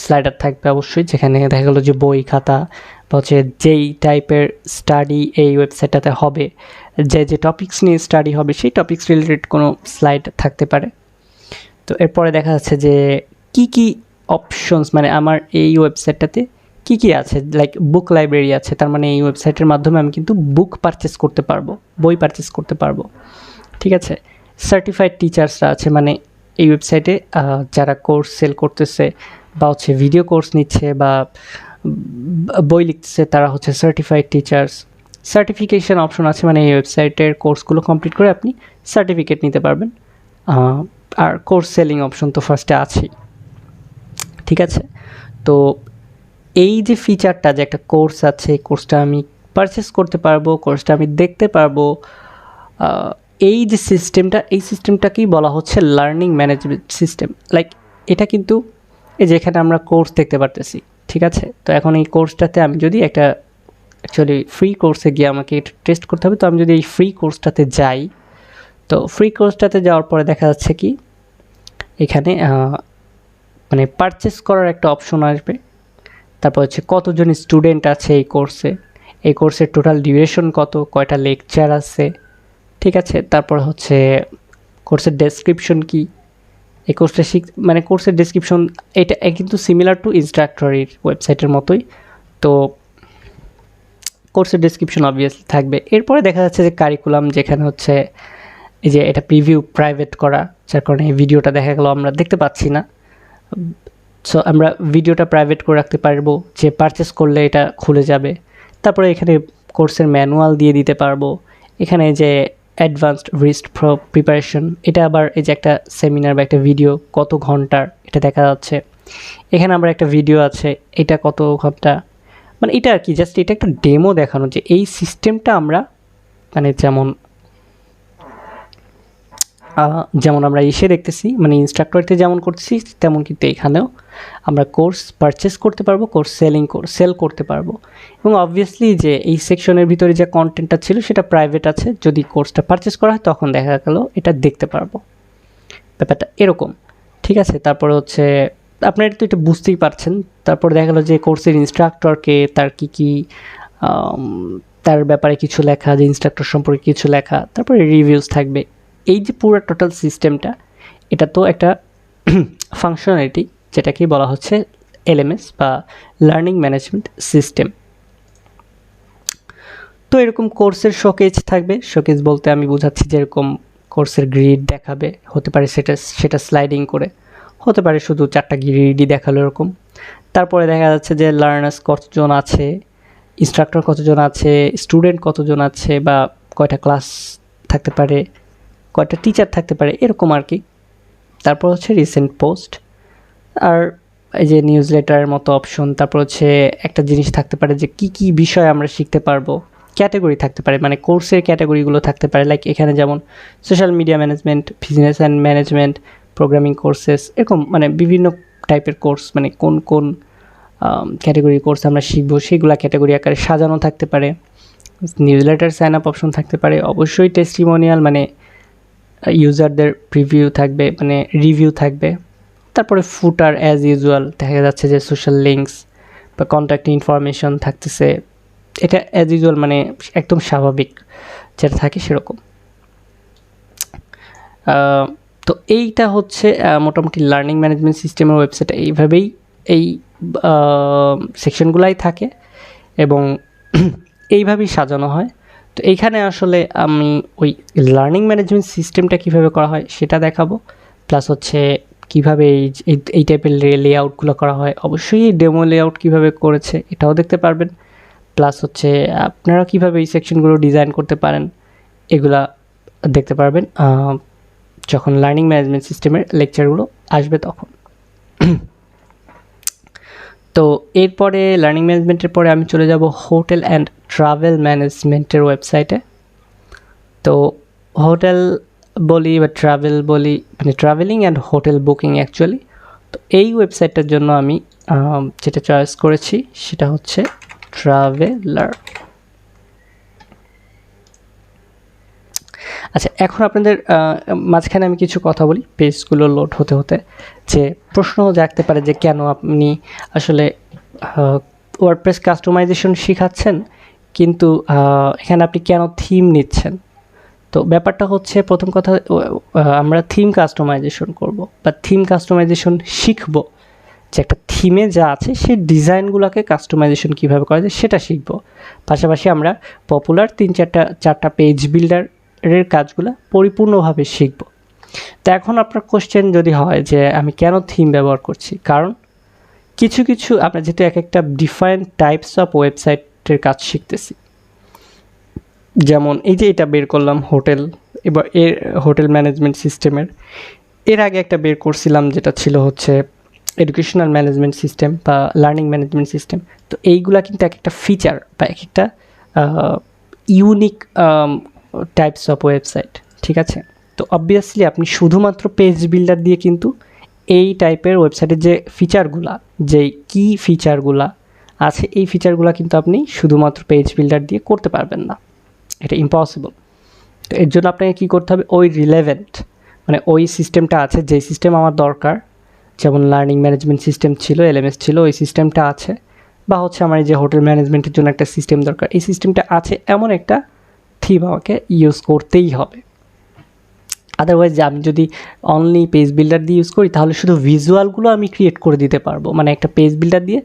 A: স্লাইডার থাকবে অবশ্যই, যেখানে দেখা গেলো যে বই খাতা বা হচ্ছে যেই টাইপের স্টাডি এই ওয়েবসাইটটাতে হবে, যে টপিকস নিয়ে স্টাডি হবে সেই টপিকস রিলেটেড কোনো স্লাইড থাকতে পারে। তো এরপরে দেখা যাচ্ছে যে কি অপশনস, মানে আমার এই ওয়েবসাইটটাতে কি আছে, লাইক বুক লাইব্রেরি আছে, তার মানে এই ওয়েবসাইটের মাধ্যমে আমি কিন্তু বুক পারচেস করতে পারবো, বই পারচেস করতে পারবো, ঠিক আছে। সার্টিফাইড টিচার্সরা আছে, মানে এই ওয়েবসাইটে যারা কোর্স সেল করতেছে বা হচ্ছে ভিডিও কোর্স নিচ্ছে বা বই লিখতেছে, তারা হচ্ছে সার্টিফাইড টিচার্স। সার্টিফিকেশন অপশন আছে, মানে এই ওয়েবসাইটের কোর্সগুলো কমপ্লিট করে আপনি সার্টিফিকেট নিতে পারবেন। আর কোর্স সেলিং অপশন তো ফার্স্টে আছেই, ঠিক আছে। তো এই যে ফিচারটা, যে একটা কোর্স আছে, কোর্সটা আমি পারচেস করতে পারবো, কোর্সটা আমি দেখতে পারবো, এই যে সিস্টেমটা, এই সিস্টেমটাকেই বলা হচ্ছে লার্নিং ম্যানেজমেন্ট সিস্টেম। লাইক এটা কিন্তু এই যে এখানে আমরা কোর্স দেখতে পারতেছি, ঠিক আছে। তো এখন এই কোর্সটাতে আমি যদি একটা অ্যাকচুয়ালি ফ্রি কোর্সে গিয়ে আমাকে এটা টেস্ট করতে হবে, তো আমি যদি এই ফ্রি কোর্সটাতে যাই, তো ফ্রি কোর্সটাতে যাওয়ার পরে দেখা যাচ্ছে কি এখানে মানে পারচেস করার একটা অপশন আসবে। তারপর হচ্ছে কতজন স্টুডেন্ট আছে এই কোর্সে, এই কোর্সের টোটাল ডিউরেশন কত, কয়টা লেকচার আছে, ঠিক আছে। তারপর হচ্ছে কোর্সের ডেসক্রিপশন কি, এই কোর্সটা মানে কোর্সের ডেসক্রিপশন এটা কিন্তু সিমিলার টু ইনস্ট্রাক্টরের ওয়েবসাইটের মতোই। তো কোর্সের ডেসক্রিপশন অবভিয়াসলি থাকবে। এরপরে দেখা যাচ্ছে যে কারিকুলাম, যেখানে হচ্ছে এই যে এটা প্রিভিউ প্রাইভেট করা, যার কারণে এই ভিডিওটা দেখা গেল আমরা দেখতে পাচ্ছি না। সো আমরা ভিডিওটা প্রাইভেট করে রাখতে পারবো, যে পারচেস করলে এটা খুলে যাবে। তারপরে এখানে কোর্সের ম্যানুয়াল দিয়ে দিতে পারবো। এখানে যে অ্যাডভান্সড রিস্ক প্রিপারেশন, এটা আবার এই যে একটা সেমিনার বা একটা ভিডিও কত ঘন্টার এটা দেখা যাচ্ছে। এখানে আবার একটা ভিডিও আছে, এটা কত ঘন্টা, মানে এটা আর কি জাস্ট এটা একটা ডেমো দেখানো, যে এই সিস্টেমটা আমরা মানে যেমন আমরা এসে দেখতেছি, মানে ইনস্ট্রাক্টরতে যেমন করতেছি তেমন কিন্তু এখানেও আমরা কোর্স পারচেস করতে পারবো, কোর্স সেল করতে পারবো। এবং অবভিয়াসলি যে এই সেকশনের ভিতরে যে কন্টেন্টটা ছিল সেটা প্রাইভেট আছে, যদি কোর্সটা পারচেস করা হয় তখন দেখা গেল এটা দেখতে পারবো। ব্যাপারটা এরকম, ঠিক আছে। তারপরে হচ্ছে আপনারা তো এটা বুঝতেই পারছেন। তারপর দেখা গেলো যে কোর্সের ইনস্ট্রাক্টরকে, তার কি তার ব্যাপারে কিছু লেখা, যে ইনস্ট্রাক্টর সম্পর্কে কিছু লেখা, তারপরে রিভিউজ থাকবে। এই যে পুরো টোটাল সিস্টেমটা, এটা তো একটা ফাংশনালিটি, যেটাকে বলা হচ্ছে এলএমএস বা লার্নিং ম্যানেজমেন্ট সিস্টেম। তো এরকম কোর্সের শোকেজ থাকবে। শোকেজ বলতে আমি বোঝাচ্ছি যেরকম কোর্সের গ্রিড দেখাবে, হতে পারে সেটা স্লাইডিং করে, হতে পারে শুধু 4টা গ্রিডই দেখালো এরকম। তারপরে দেখা যাচ্ছে যে লার্নার্স কতজন আছে, ইনস্ট্রাক্টর কতজন আছে, স্টুডেন্ট কতজন আছে, বা কয়টা ক্লাস থাকতে পারে, কয়টা টিচার থাকতে পারে, এরকম আর কি। তারপর হচ্ছে রিসেন্ট পোস্ট, আর এই যে নিউজ লেটারের মতো অপশন। তারপর হচ্ছে একটা জিনিস থাকতে পারে যে কি বিষয় আমরা শিখতে পারবো, ক্যাটাগরি থাকতে পারে, মানে কোর্সের ক্যাটাগরিগুলো থাকতে পারে। লাইক এখানে যেমন social media management, business and management, programming courses, এরকম মানে বিভিন্ন টাইপের কোর্স, মানে কোন ক্যাটাগরি কোর্স আমরা শিখবো সেগুলো ক্যাটাগরি আকারে সাজানো থাকতে পারে। Newsletter sign up option থাকতে পারে, অবশ্যই টেস্টিমোনিয়াল মানে ইউজারদের প্রিভিউ থাকবে, মানে রিভিউ থাকবে। তারপরে ফুটার অ্যাজ ইউজুয়াল দেখা যাচ্ছে যে সোশ্যাল লিঙ্কস বা কন্ট্যাক্ট ইনফরমেশন থাকতেছে, এটা অ্যাজ ইউজুয়াল মানে একদম স্বাভাবিক যেটা থাকে সেরকম। তো এইটা হচ্ছে মোটামুটি লার্নিং ম্যানেজমেন্ট সিস্টেমের ওয়েবসাইট। এইভাবেই এই সেকশনগুলাই থাকে এবং এইভাবেই সাজানো হয়। তো এইখানে আসলে আমি ওই লার্নিং ম্যানেজমেন্ট সিস্টেমটা কীভাবে করা হয় সেটা দেখাবো, প্লাস হচ্ছে কীভাবে এই টাইপের লেআউটগুলো করা হয়। অবশ্যই এই ডেমো লেআউট কীভাবে করেছে এটাও দেখতে পারবেন, প্লাস হচ্ছে আপনারা কীভাবে এই সেকশনগুলো ডিজাইন করতে পারেন এগুলা দেখতে পারবেন। যখন লার্নিং ম্যানেজমেন্ট সিস্টেমের লেকচারগুলো আসবে তখন। তো এরপরে লার্নিং ম্যানেজমেন্টের পরে আমি চলে যাব হোটেল অ্যান্ড ট্রাভেল ম্যানেজমেন্টের ওয়েবসাইটে। তো হোটেল বলি বা ট্রাভেল বলি, মানে travelling and hotel booking actually. তো এই ওয়েবসাইটটার জন্য আমি যেটা চয়েস করেছি সেটা হচ্ছে ট্রাভেলার। আচ্ছা, এখন আপনাদের মাঝখানে আমি কিছু কথা বলি পেজগুলো লোড হতে হতে, যে প্রশ্ন জাগতে পারে যে কেন আপনি আসলে ওয়ার্ডপ্রেস কাস্টমাইজেশন শিখাচ্ছেন কিন্তু এখানে আপনি কেন থিম নিচ্ছেন। তো ব্যাপারটা হচ্ছে, প্রথম কথা, আমরা থিম কাস্টমাইজেশন করব বা থিম কাস্টমাইজেশন শিখব, যে একটা থিমে যা আছে সেই ডিজাইনগুলোকে কাস্টমাইজেশন কীভাবে করা যায় সেটা শিখব। পাশাপাশি আমরা পপুলার 3-4টা পেজ বিল্ডারের কাজগুলো পরিপূর্ণভাবে শিখব। তো এখন আপনার কোশ্চেন যদি হয় যে আমি কেন থিম ব্যবহার করছি, কারণ কিছু কিছু আমরা যেহেতু এক একটা ডিফারেন্ট টাইপস অফ ওয়েবসাইটের কাজ শিখতেছি, যেমন এই যে এটা বের করলাম হোটেল, এবার এর হোটেল ম্যানেজমেন্ট সিস্টেমের, এর আগে একটা বের করছিলাম যেটা ছিল হচ্ছে এডুকেশনাল ম্যানেজমেন্ট সিস্টেম বা লার্নিং ম্যানেজমেন্ট সিস্টেম। তো এইগুলা কিন্তু এক একটা ফিচার বা এক একটা ইউনিক টাইপস অফ ওয়েবসাইট, ঠিক আছে। তো অবভিয়াসলি আপনি শুধুমাত্র পেজ বিল্ডার দিয়ে কিন্তু এই টাইপের ওয়েবসাইটের যে ফিচারগুলা, যেই কি ফিচারগুলা আছে এই ফিচারগুলা কিন্তু আপনি শুধুমাত্র পেজ বিল্ডার দিয়ে করতে পারবেন না, এটা ইম্পসিবল। তো এর জন্য আপনাকে কী করতে হবে, ওই রিলেভেন্ট মানে ওই সিস্টেমটা আছে যেই সিস্টেম আমার দরকার, যেমন লার্নিং ম্যানেজমেন্ট সিস্টেম ছিল, এলএমএস ছিল, ওই সিস্টেমটা আছে, বা হচ্ছে আমার এই যে হোটেল ম্যানেজমেন্টের জন্য একটা সিস্টেম দরকার, এই সিস্টেমটা আছে, এমন একটা থিম আমাকে ইউজ করতেই হবে। আদারওয়াইজ আমি যদি অনলি পেজ বিল্ডার দিয়ে ইউজ করি তাহলে শুধু ভিজুয়ালগুলো আমি ক্রিয়েট করে দিতে পারবো, মানে একটা পেজ বিল্ডার দিয়ে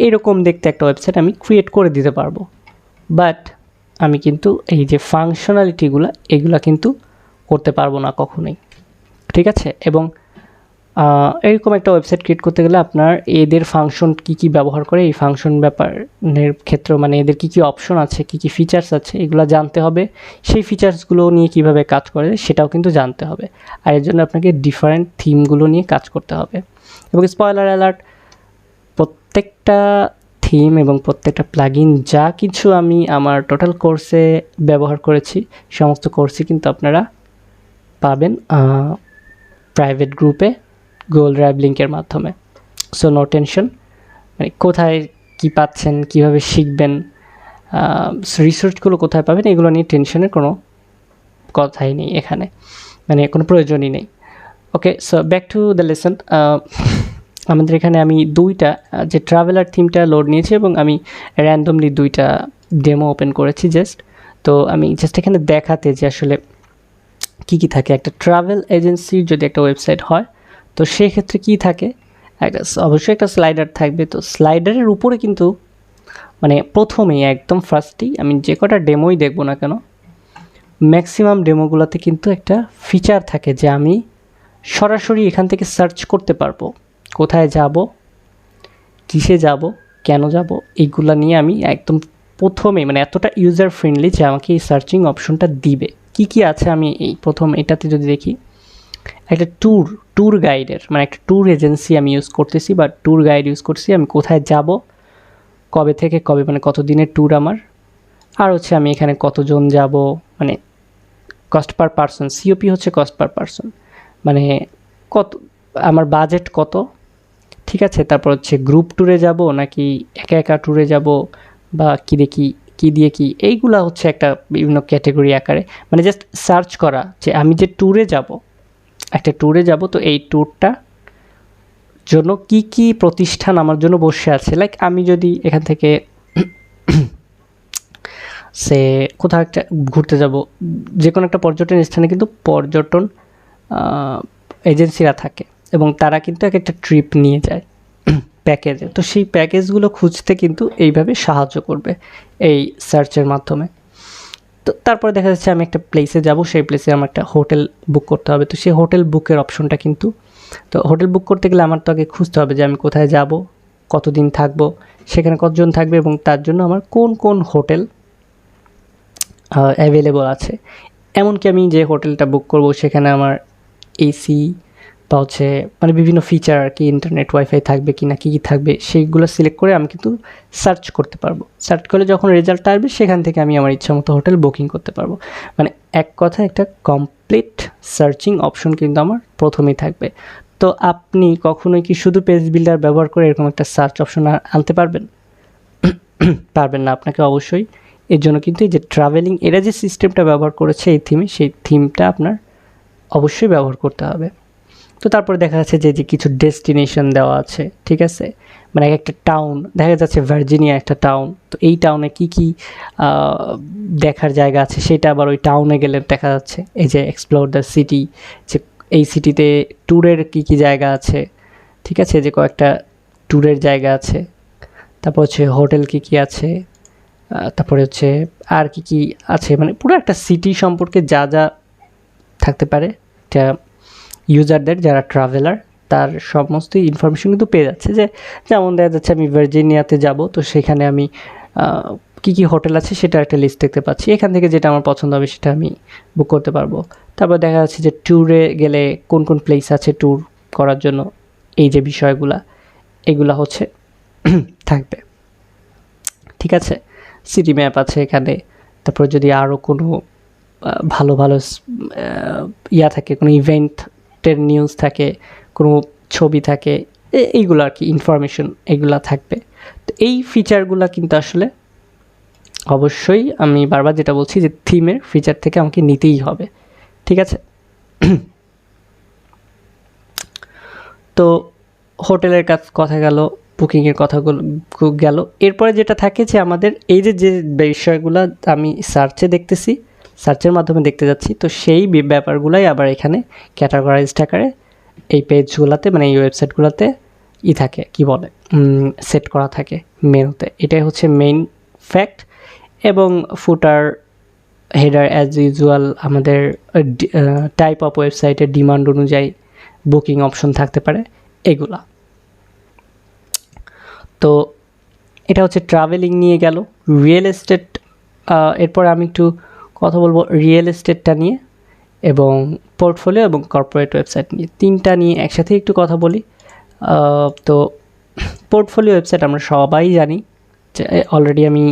A: এরকম দেখতে একটা ওয়েবসাইট আমি ক্রিয়েট করে দিতে পারবো, বাট আমি কিন্তু এই যে ফাংশনালিটিগুলো এগুলো কিন্তু করতে পারবো না কখনোই, ঠিক আছে। এবং এরকম একটা ওয়েবসাইট ক্রিয়েট করতে গেলে আপনার এদের ফাংশন কি কি ব্যবহার করে, এই ফাংশন ব্যাপারের ক্ষেত্রে মানে এদের কি কি অপশন আছে, কি কি ফিচার্স আছে এগুলো জানতে হবে, সেই ফিচার্সগুলো নিয়ে কিভাবে কাজ করে সেটাও কিন্তু জানতে হবে। আর এর জন্য আপনাকে ডিফারেন্ট থিমগুলো নিয়ে কাজ করতে হবে। এবং স্পয়লার অ্যালার্ট, প্রত্যেকটা থিম এবং প্রত্যেকটা প্লাগইন যা কিছু আমি আমার টোটাল কোর্সে ব্যবহার করেছি সমস্ত কোর্সই কিন্তু আপনারা পাবেন প্রাইভেট গ্রুপে গুগল ড্রাইভ লিঙ্কের মাধ্যমে। সো নো টেনশন, মানে কোথায় কী পাচ্ছেন, কীভাবে শিখবেন, রিসার্চগুলো কোথায় পাবেন, এগুলো নিয়ে টেনশনের কোনো কথাই নেই এখানে, মানে কোনো প্রয়োজনই নেই। Okay, so back to the lesson. আমাদের এখানে আমি দুইটা যে ট্রাভেলার থিমটা লোড নিয়েছি এবং আমি র্যান্ডমলি দুইটা ডেমো ওপেন করেছি জাস্ট। তো আমি জাস্ট এখানে দেখাতে যে আসলে কী কী থাকে, একটা ট্রাভেল এজেন্সির যদি একটা ওয়েবসাইট হয় তো সেক্ষেত্রে কী থাকে, অবশ্যই একটা স্লাইডার থাকবে। তো স্লাইডারের উপরে কিন্তু মানে প্রথমেই একদম ফার্স্টেই আমি যে কটা ডেমোই দেখবো না কেন, ম্যাক্সিমাম ডেমোগুলোতে কিন্তু একটা ফিচার থাকে যে আমি সরাসরি এখান থেকে সার্চ করতে পারবো, কোথায় যাব, কিসে যাব, কেন যাব, এইগুলো নিয়ে আমি একদম প্রথমেই মানে এতটা ইউজার ফ্রেন্ডলি যে আমাকে এই সার্চিং অপশনটা দিবে। কি কি আছে আমি এই প্রথম এটাতে যদি দেখি, একটা ট্যুর গাইডের মানে একটা ট্যুর এজেন্সি আমি ইউজ করতেছি বা ট্যুর গাইড ইউজ করছি, আমি কোথায় যাব, কবে থেকে কবে, মানে কত দিনের ট্যুর আমার, আর হচ্ছে আমি এখানে কতজন যাব, মানে কস্ট পার পারসন, সিওপি হচ্ছে কস্ট পার পারসন, মানে কত আমার বাজেট কত, ঠিক আছে। তারপর হচ্ছে গ্রুপ ট্যুরে যাব নাকি একা একা ট্যুরে যাব বা কী দেখি কী দিয়ে কী, এইগুলা হচ্ছে একটা বিভিন্ন ক্যাটেগরি আকারে মানে জাস্ট সার্চ করা যে আমি যে ট্যুরে যাব, একটা ট্যুরে যাব, তো এই ট্যুরটা জন্য কি কি প্রতিষ্ঠান আমার জন্য বসে আছে। লাইক আমি যদি এখান থেকে সে কোথাও একটা ঘুরতে যাব, যে কোনো একটা পর্যটন স্থানে কিন্তু পর্যটন এজেন্সিরা থাকে এবং তারা কিন্তু এক একটা ট্রিপ নিয়ে যায় প্যাকেজে, তো সেই প্যাকেজগুলো খুঁজতে কিন্তু এইভাবে সাহায্য করবে এই সার্চের মাধ্যমে। তো তারপরে দেখা যাচ্ছে আমি একটা প্লেসে যাব, সেই প্লেসে আমার একটা হোটেল বুক করতে হবে, তো সেই হোটেল বুকের অপশনটা কিন্তু, তো হোটেল বুক করতে গেলে আমার তো আগে খুঁজতে হবে যে আমি কোথায় যাব, কতদিন থাকবো, সেখানে কতজন থাকবে এবং তার জন্য আমার কোন কোন হোটেল অ্যাভেলেবল আছে। এমনকি আমি যে হোটেলটা বুক করব সেখানে আমার এসি বা হচ্ছে মানে বিভিন্ন ফিচার আর কি, ইন্টারনেট ওয়াইফাই থাকবে কি না, কী কী থাকবে সেইগুলো সিলেক্ট করে আমি কিন্তু সার্চ করতে পারবো। সার্চ করলে যখন রেজাল্টটা আসবে সেখান থেকে আমি আমার ইচ্ছা মতো হোটেল বুকিং করতে পারবো। মানে এক কথা একটা কমপ্লিট সার্চিং অপশন কিন্তু আমার প্রথমেই থাকবে। তো আপনি কখনোই কি শুধু পেজ বিল্ডার ব্যবহার করে এরকম একটা সার্চ অপশন আনতে পারবেন? পারবেন না। আপনাকে অবশ্যই এর জন্য কিন্তু এই যে ট্রাভেলিং এরা যে সিস্টেমটা ব্যবহার করেছে এই থিমে, সেই থিমটা আপনার অবশ্যই ব্যবহার করতে হবে। তো তারপরে দেখা যাচ্ছে যে কিছু ডেস্টিনেশন দেওয়া আছে, ঠিক আছে? মানে একটা টাউন দেখা যাচ্ছে, ভার্জিনিয়া একটা টাউন, তো এই টাউনে কী কী দেখার জায়গা আছে সেটা আবার ওই টাউনে গেলে দেখা যাচ্ছে। এই যে এক্সপ্লোর দ্য সিটি, যে এই সিটিতে ট্যুরের কী কী জায়গা আছে, ঠিক আছে? যে কয়েকটা ট্যুরের জায়গা আছে, তারপর হচ্ছে হোটেল কী কী আছে, তারপরে হচ্ছে আর কী কী আছে, মানে পুরো একটা সিটি সম্পর্কে যা যা থাকতে পারে এটা ইউজারদের যারা ট্রাভেলার তার সমস্ত ইনফরমেশন কিন্তু পেয়ে যাচ্ছে। যে যেমন দেখা যাচ্ছে আমি ভার্জিনিয়াতে যাব, তো সেখানে আমি কী কী হোটেল আছে সেটা একটা লিস্ট দেখতে পাচ্ছি। এখান থেকে যেটা আমার পছন্দ হবে সেটা আমি বুক করতে পারবো। তারপর দেখা যাচ্ছে যে ট্যুরে গেলে কোন কোন প্লেস আছে ট্যুর করার জন্য, এই যে বিষয়গুলা এগুলা হচ্ছে থাকবে, ঠিক আছে? সিটি ম্যাপ আছে এখানে। তারপর যদি আরও কোনো ভালো ভালো ইয়া থাকে, কোনো ইভেন্টের নিউজ থাকে, কোনো ছবি থাকে, এইগুলো আর কি ইনফরমেশন এগুলা থাকবে। তো এই ফিচারগুলো কিন্তু আসলে অবশ্যই আমি বারবার যেটা বলছি যে থিমের ফিচার থেকে আমাকে নিতেই হবে, ঠিক আছে? তো হোটেলের কথা গেল, বুকিংয়ের কথাগুলো গেল। এরপরে যেটা থাকে যে আমাদের এই যে যে বিষয়গুলো আমি সার্চে দেখতেছি, সার্চের মাধ্যমে দেখতে যাচ্ছি, তো সেই ব্যাপারগুলোই আবার এখানে ক্যাটাগরাইজড আকারে এই পেজগুলোতে মানে এই ওয়েবসাইটগুলোতে থাকে, কি বলে, সেট করা থাকে মেনুতে। এটাই হচ্ছে মেইন ফ্যাক্ট। এবং ফুটার, হেডার অ্যাজ ইউজুয়াল আমাদের টাইপ অফ ওয়েবসাইটের ডিমান্ড অনুযায়ী বুকিং অপশন থাকতে পারে এগুলা। তো এটা হচ্ছে ট্রাভেলিং নিয়ে গেল। রিয়েল এস্টেট, এরপর আমি একটু কথা বলবো রিয়েল এস্টেটটা নিয়ে এবং পোর্টফোলিও এবং কর্পোরেট ওয়েবসাইট নিয়ে, তিনটা নিয়ে একসাথে একটু কথা বলি। তো পোর্টফোলিও ওয়েবসাইট আমরা সবাই জানি যে অলরেডি আমি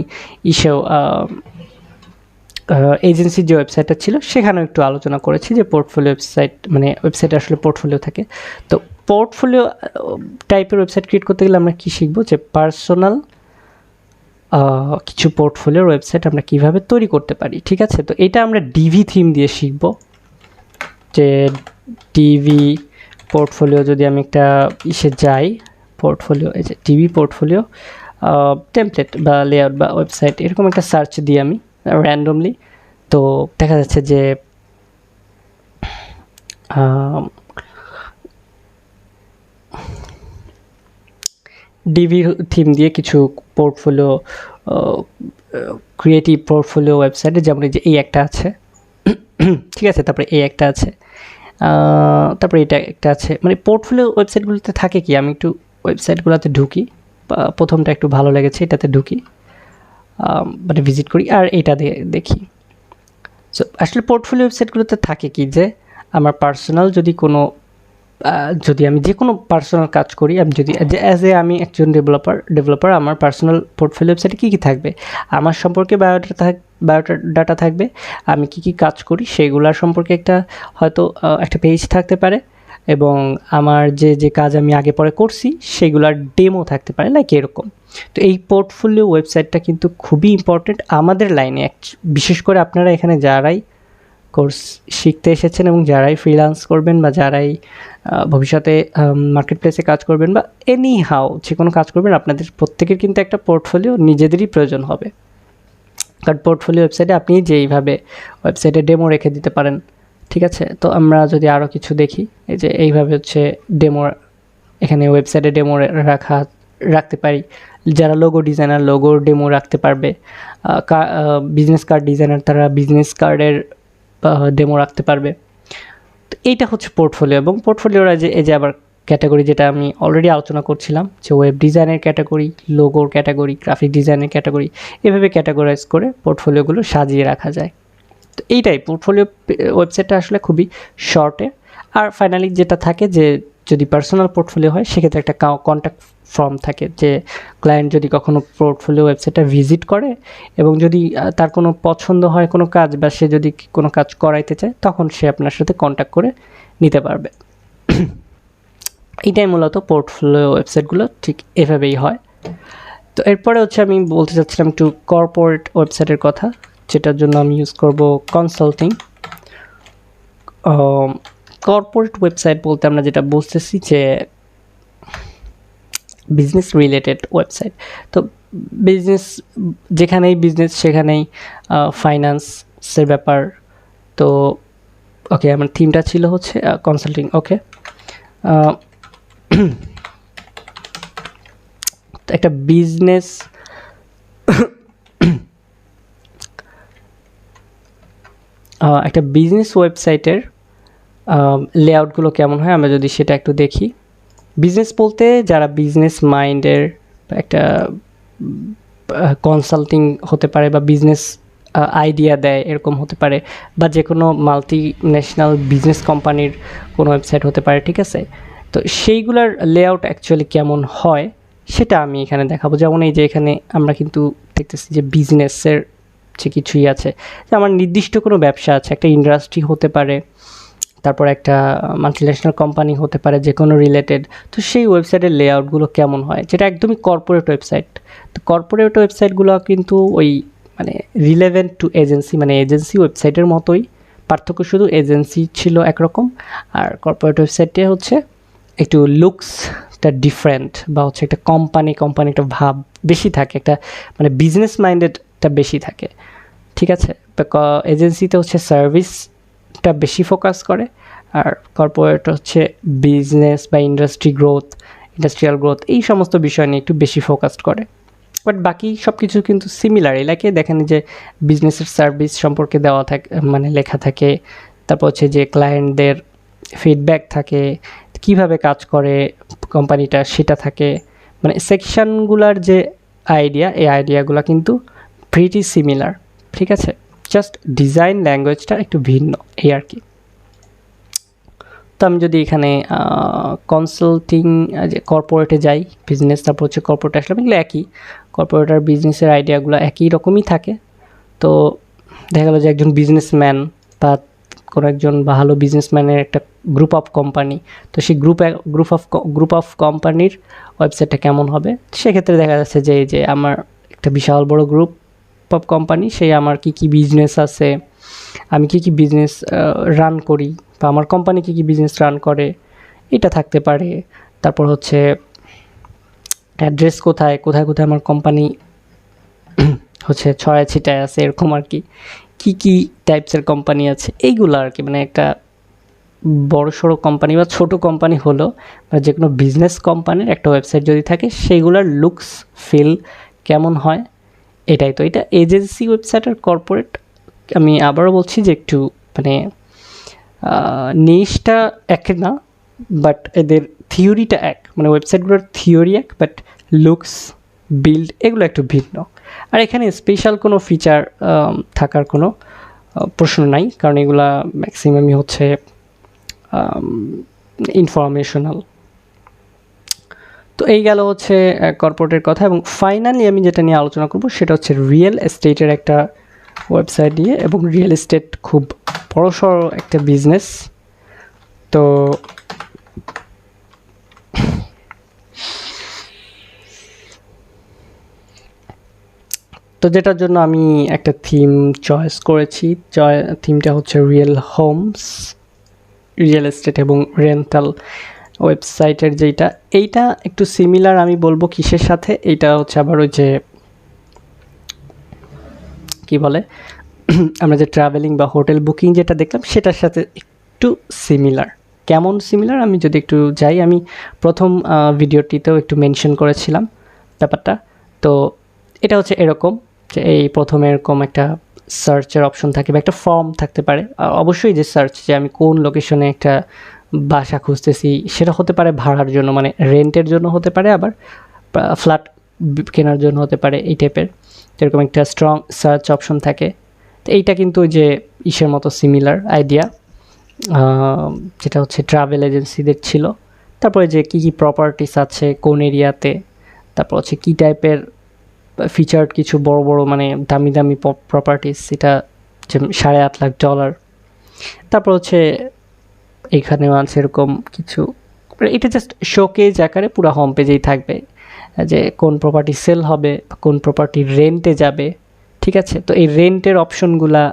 A: এজেন্সির যে ওয়েবসাইটটা ছিল সেখানেও একটু আলোচনা করেছি যে পোর্টফোলিও ওয়েবসাইট মানে ওয়েবসাইটে আসলে পোর্টফোলিও থাকে। তো পোর্টফোলিও টাইপের ওয়েবসাইট ক্রিয়েট করতে গেলে আমরা কী শিখবো, যে পার্সোনাল কিছু পোর্টফোলিওর ওয়েবসাইট আমরা কিভাবে তৈরি করতে পারি, ঠিক আছে? তো এটা আমরা ডিভি থিম দিয়ে শিখব। যে ডিভি পোর্টফোলিও, যদি আমি একটা যাই পোর্টফোলিও, এই যে ডিভি পোর্টফোলিও টেমপ্লেট বা লেআউট বা ওয়েবসাইট এরকম একটা সার্চ দিই আমি র্যান্ডমলি, তো দেখা যাচ্ছে যে ডিভি থিম দিয়ে কিছু পোর্টফোলিও, ক্রিয়েটিভ পোর্টফোলিও ওয়েবসাইটে, যেমন এই যে এই একটা আছে, ঠিক আছে? তারপরে এই একটা আছে, তারপরে এটা একটা আছে। মানে পোর্টফোলিও ওয়েবসাইটগুলোতে থাকে কি, আমি একটু ওয়েবসাইটগুলোতে ঢুকি, প্রথমটা একটু ভালো লেগেছে এটাতে ঢুকি, মানে ভিজিট করি আর এটা দেখি। সো আসলে পোর্টফোলিও ওয়েবসাইটগুলোতে থাকে কি, যে আমার পার্সোনাল যদি আমি যে কোনো পার্সোনাল কাজ করি, আমি যদি আমি একজন ডেভেলপার আমার পার্সোনাল পোর্টফোলিও ওয়েবসাইটে কী কী থাকবে, আমার সম্পর্কে বায়োডাটা থাকবে, আমি কী কী কাজ করি সেগুলোর সম্পর্কে হয়তো একটা পেজ থাকতে পারে, এবং আমার যে কাজ আমি আগে পরে করছি সেগুলোর ডেমো থাকতে পারে, লাইক এরকম। তো এই পোর্টফোলিও ওয়েবসাইটটা কিন্তু খুবই ইম্পর্টেন্ট আমাদের লাইনে, বিশেষ করে আপনারা এখানে যারাই কোর্স শিখতে এসেছেন এবং যারাই ফ্রিল্যান্স করবেন বা যারাই ভবিষ্যতে মার্কেট প্লেসে কাজ করবেন বা এনি হাউ যে কোনো কাজ করবেন, আপনাদের প্রত্যেকের কিন্তু একটা পোর্টফোলিও নিজেদেরই প্রয়োজন হবে। কারণ পোর্টফোলিও ওয়েবসাইটে আপনি যেইভাবে ওয়েবসাইটে ডেমো রেখে দিতে পারেন, ঠিক আছে? তো আমরা যদি আরও কিছু দেখি, এই যে এইভাবে হচ্ছে ডেমো, এখানে ওয়েবসাইটে ডেমো রাখতে পারি। যারা লোগো ডিজাইনার লোগোর ডেমো রাখতে পারবে, বিজনেস কার্ড ডিজাইনার তারা বিজনেস কার্ডের ডেমো রাখতে পারবে। তো এইটা হচ্ছে পোর্টফোলিও। এবং পোর্টফোলিওর এই যে আবার ক্যাটাগরি, যেটা আমি অলরেডি আলোচনা করছিলাম, যে ওয়েব ডিজাইনের ক্যাটাগরি, লোগোর ক্যাটাগরি, গ্রাফিক ডিজাইনের ক্যাটাগরি, এভাবে ক্যাটাগরাইজ করে পোর্টফোলিওগুলো সাজিয়ে রাখা যায়। তো এইটাই পোর্টফোলিও ওয়েবসাইটটা আসলে খুবই শর্টে। আর ফাইনালি যেটা থাকে যে যদি পার্সোনাল পোর্টফোলিও হয় সেক্ষেত্রে একটা কন্ট্যাক্ট ফর্ম থাকে, যে ক্লায়েন্ট যদি কখনো পোর্টফোলিও ওয়েবসাইটটা ভিজিট করে এবং যদি তার কোনো পছন্দ হয় কোনো কাজ বা সে যদি কোনো কাজ করাইতে চায় তখন সে আপনার সাথে কন্ট্যাক্ট করে নিতে পারবে। এটাই মূলত পোর্টফোলিও ওয়েবসাইটগুলো ঠিক এভাবেই হয়। তো এরপরে হচ্ছে আমি বলতে চাচ্ছিলাম একটু কর্পোরেট ওয়েবসাইটের কথা, যেটার জন্য আমি ইউজ করব কনসাল্টিং। কর্পোরেট ওয়েবসাইট বলতে আমরা যেটা বুঝতেছি যে বিজনেস রিলেটেড ওয়েবসাইট। তো বিজনেস যেখানেই বিজনেস সেখানেই ফাইন্যান্সের ব্যাপার। তো ওকে, আমার থিমটা ছিল হচ্ছে কনসাল্টিং। ওকে, একটা বিজনেস ওয়েবসাইটের লেআউটগুলো কেমন হয় আমরা যদি সেটা একটু দেখি। বিজনেস বলতে যারা বিজনেস মাইন্ডের একটা কনসাল্টিং হতে পারে বা বিজনেস আইডিয়া দেয় এরকম হতে পারে, বা যে কোনো মাল্টি ন্যাশনাল বিজনেস কোম্পানির কোনো ওয়েবসাইট হতে পারে, ঠিক আছে। তো সেইগুলার লেআউট অ্যাকচুয়ালি কেমন হয় সেটা আমি এখানে দেখাবো। যেমন এই যে এখানে আমরা কিন্তু দেখতেছি যে বিজনেসের যে কিছুই আছে, যে আমার নির্দিষ্ট কোনো ব্যবসা আছে, একটা ইন্ডাস্ট্রি হতে পারে, তারপর একটা মাল্টিন্যাশনাল কোম্পানি হতে পারে, যে কোনো রিলেটেড। তো সেই ওয়েবসাইটের লেআউটগুলো কেমন হয়, যেটা একদমই কর্পোরেট ওয়েবসাইট। তো কর্পোরেট ওয়েবসাইটগুলো কিন্তু ওই মানে রিলেভেন্ট টু এজেন্সি, মানে এজেন্সি ওয়েবসাইটের মতোই, পার্থক্য শুধু এজেন্সি ছিল একরকম আর কর্পোরেট ওয়েবসাইটে হচ্ছে একটু লুকসটা ডিফারেন্ট, বা হচ্ছে একটা কোম্পানি একটা ভাব বেশি থাকে, একটা মানে বিজনেস মাইন্ডেডটা বেশি থাকে, ঠিক আছে। এজেন্সিতে হচ্ছে সার্ভিসটা বেশি ফোকাস করে, আর কর্পোরেট হচ্ছে বিজনেস বা ইন্ডাস্ট্রিয়াল গ্রোথ এই সমস্ত বিষয় নিয়ে একটু বেশি ফোকাসড করে। বাট বাকি সব কিছু কিন্তু সিমিলার। এলাকে দেখেন যে বিজনেসের সার্ভিস সম্পর্কে দেওয়া থাকে, মানে লেখা থাকে, তারপর হচ্ছে যে ক্লায়েন্টদের ফিডব্যাক থাকে, কিভাবে কাজ করে কোম্পানিটা সেটা থাকে, মানে সেকশনগুলার যে আইডিয়া, এই আইডিয়াগুলো কিন্তু প্রিটি সিমিলার, ঠিক আছে। জাস্ট ডিজাইন ল্যাঙ্গুয়েজটা একটু ভিন্ন, এই আর কি। তো আমি যদি এখানে কনসাল্টিং যে কর্পোরেটে যাই, বিজনেস, তারপর হচ্ছে কর্পোরেটে আসলাম, এগুলো একই। কর্পোরেট আর বিজনেসের আইডিয়াগুলো একই রকমই থাকে। তো দেখা গেলো যে একজন বিজনেসম্যান বা কোনো একজন ভালো বিজনেসম্যানের একটা গ্রুপ অফ কোম্পানি, তো সেই গ্রুপ অফ কোম্পানির ওয়েবসাইটটা কেমন হবে, সেক্ষেত্রে দেখা যাচ্ছে যে এই যে আমার একটা বিশাল বড় গ্রুপ অফ কোম্পানি, সেই আমার কি বিজনেস আছে, আমি কি বিজনেস রান করি, বা আমার কোম্পানি কি বিজনেস রান করে, এটা থাকতে পারে। তারপর হচ্ছে অ্যাড্রেস কোথায় আমার কোম্পানি হচ্ছে ছড়ায় ছিটায় আছে, এরকম আর কি কী টাইপসের কোম্পানি আছে এইগুলো আর কি। মানে একটা বড় সড়ো কোম্পানি বা ছোট কোম্পানি হলো, বা যে কোনো বিজনেস কোম্পানির একটা ওয়েবসাইট যদি থাকে সেইগুলোর লুকস ফিল কেমন হয়, এটাই। তো এটা এজেন্সি ওয়েবসাইট আর কর্পোরেট, আমি আবারও বলছি যে একটু মানে নিশটা এক না, বাট এদের থিওরিটা এক, মানে ওয়েবসাইটগুলোর থিওরি এক, বাট লুকস বিল্ড এগুলো একটু ভিন্ন। আর এখানে স্পেশাল কোনো ফিচার থাকার কোনো প্রশ্ন নাই, কারণ এগুলা ম্যাক্সিমামই হচ্ছে ইনফরমেশনাল। তো এই গেল হচ্ছে কর্পোরেটের কথা। এবং ফাইনালি আমি যেটা নিয়ে আলোচনা করব সেটা হচ্ছে রিয়েল এস্টেটের একটা ওয়েবসাইট নিয়ে। এবং রিয়েল এস্টেট খুব বড়সড় একটা বিজনেস। তো যেটার জন্য আমি একটা থিম চয়েস করেছি, থিমটা হচ্ছে রিয়েল এস্টেট এবং রেন্টাল ওয়েবসাইটের এইটা একটু সিমিলার আমি বলবো কিসের সাথে, এইটা হচ্ছে আবার ওই যে কি বলে আমরা যে ট্রাভেলিং বা হোটেল বুকিং যেটা দেখলাম সেটার সাথে একটু সিমিলার। কেমন সিমিলার আমি যদি একটু যাই, আমি প্রথম ভিডিওটিতেও একটু মেনশন করেছিলাম ব্যাপারটা। তো এটা হচ্ছে এরকম যে এই প্রথমে এরকম একটা সার্চের অপশন থাকে বা একটা ফর্ম থাকতে পারে। অবশ্যই যে সার্চ, যে আমি কোন লোকেশনে একটা বাসা খুঁজতেছি, সেটা হতে পারে ভাড়ার জন্য, মানে রেন্টের জন্য হতে পারে, আবার ফ্ল্যাট কেনার জন্য হতে পারে, এই টাইপের যেরকম একটা স্ট্রং সার্চ অপশন থাকে। তো এইটা কিন্তু যে ইসের মতো সিমিলার আইডিয়া। যেটা হচ্ছে ট্রাভেল এজেন্সিদের ছিল। তারপরে যে কী কী প্রপার্টিস আছে কোন এরিয়াতে, তারপর হচ্ছে কী টাইপের ফিচার্ড কিছু বড় বড় মানে দামি দামি প্রপার্টিস, এটা যে $8.5 লাখ। তারপর হচ্ছে এখানেও আছে এরকম কিছু, এটা জাস্ট শোকেজ আকারে পুরো হোম পেজেই থাকবে যে কোন প্রপার্টি সেল হবে, কোন প্রপার্টি রেন্টে যাবে, ঠিক আছে। তো এই রেন্টের অপশনগুলা,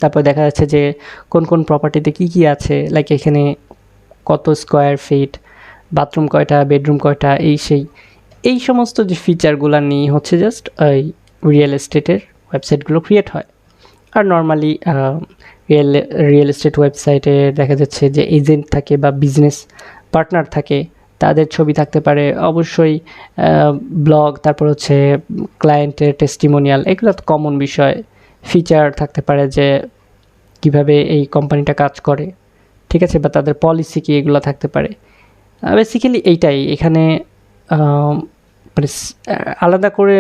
A: তারপর দেখা যাচ্ছে যে কোন কোন প্রপার্টিতে কি কি আছে, লাইক এখানে কত স্কোয়ার ফিট, বাথরুম কয়টা, বেডরুম কয়টা, এই সমস্ত যে ফিচারগুলো নিয়ে হচ্ছে জাস্ট এই রিয়েল এস্টেটের ওয়েবসাইটগুলো ক্রিয়েট হয়। আর নর্মালি রিয়েল এস্টেট ওয়েবসাইটে দেখা যাচ্ছে যে এজেন্ট থাকে বা বিজনেস পার্টনার থাকে, তাদের ছবি থাকতে পারে অবশ্যই, ব্লগ, তারপর হচ্ছে ক্লায়েন্টের টেস্টিমোনিয়াল, এগুলো তো কমন বিষয়। ফিচার থাকতে পারে যে কিভাবে এই কোম্পানিটা কাজ করে, ঠিক আছে, বা তাদের পলিসি কি, এগুলো থাকতে পারে। বেসিক্যালি এইটাই এখানে মানে আলাদা করে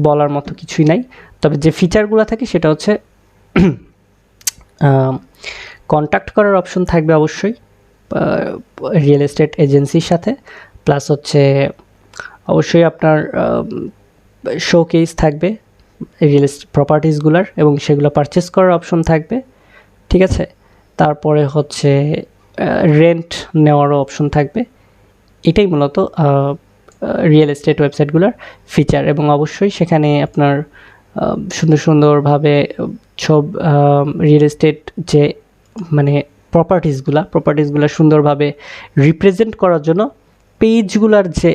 A: বলার মতো কিছুই নাই। তবে যে ফিচারগুলো থাকে সেটা হচ্ছে কন্ট্যাক্ট করার অপশন থাকবে অবশ্যই রিয়েল এস্টেট এজেন্সির সাথে, প্লাস হচ্ছে অবশ্যই আপনার শোকেস থাকবে রিয়েল এস্টেট প্রপার্টিসগুলার, এবং সেগুলো পারচেস করার অপশন থাকবে, ঠিক আছে। তারপরে হচ্ছে রেন্ট নেওয়ারও অপশন থাকবে। এটাই মূলত রিয়েল এস্টেট ওয়েবসাইটগুলোর ফিচার। এবং অবশ্যই সেখানে আপনার সুন্দরভাবে সব রিয়েল এস্টেট যে মানে প্রপার্টিসগুলো সুন্দরভাবে রিপ্রেজেন্ট করার জন্য পেজগুলার যে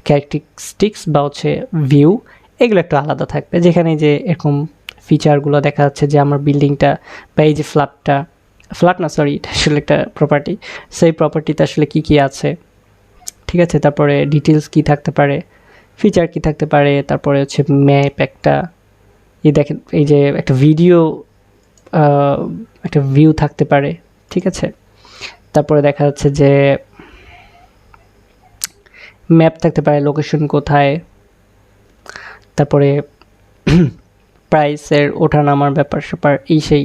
A: ক্যারেক্টারিস্টিক্স বা হচ্ছে ভিউ, এগুলো একটু আলাদা থাকবে, যেখানে যে এরকম ফিচারগুলো দেখা যাচ্ছে যে আমার বিল্ডিংটা বা এই যে ফ্ল্যাট না সরি, এটা আসলে একটা প্রপার্টি, সেই প্রপার্টিতে আসলে কী কী আছে, ঠিক আছে। তারপরে ডিটেলস কী থাকতে পারে, ফিচার কী থাকতে পারে, তারপরে হচ্ছে ম্যাপ একটা, এই দেখেন এই যে একটা একটা ভিউ থাকতে পারে, ঠিক আছে। তারপরে দেখা যাচ্ছে যে ম্যাপ থাকতে পারে, লোকেশন কোথায়, তারপরে প্রাইসের ওঠানামার ব্যাপার সেই।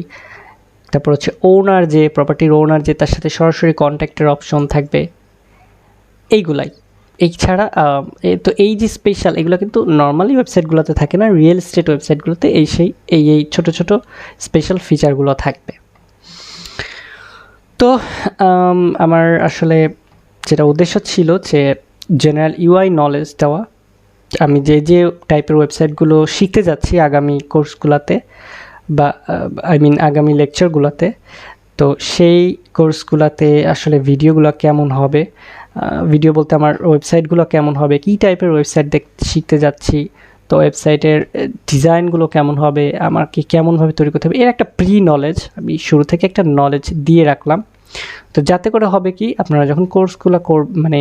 A: তারপর হচ্ছে ওনার যে প্রপার্টির ওনার যে, তার সাথে সরাসরি কন্ট্যাক্টের অপশন থাকবে, এইগুলাই। এছাড়া তো এই যে স্পেশাল, এগুলো কিন্তু নর্মালি ওয়েবসাইটগুলোতে থাকে না, রিয়েল এস্টেট ওয়েবসাইটগুলোতে এই ছোটো ছোটো স্পেশাল ফিচারগুলো থাকবে। তো আমার আসলে যেটা উদ্দেশ্য ছিল যে জেনারেল ইউআই নলেজ দেওয়া, আমি যে টাইপের ওয়েবসাইটগুলো শিখতে যাচ্ছি আগামী কোর্সগুলোতে, বা আগামী লেকচারগুলোতে, তো সেই কোর্সগুলোতে আসলে ভিডিওগুলো কেমন হবে, ভিডিও বলতে আমার ওয়েবসাইটগুলো কেমন হবে, কী টাইপের ওয়েবসাইট শিখতে যাচ্ছি, তো ওয়েবসাইটের ডিজাইনগুলো কেমন হবে, আমাকে কেমনভাবে তৈরি করতে হবে, এর একটা নলেজ আমি শুরু থেকে একটা নলেজ দিয়ে রাখলাম। তো যাতে করে হবে কি, আপনারা যখন কোর্সগুলো মানে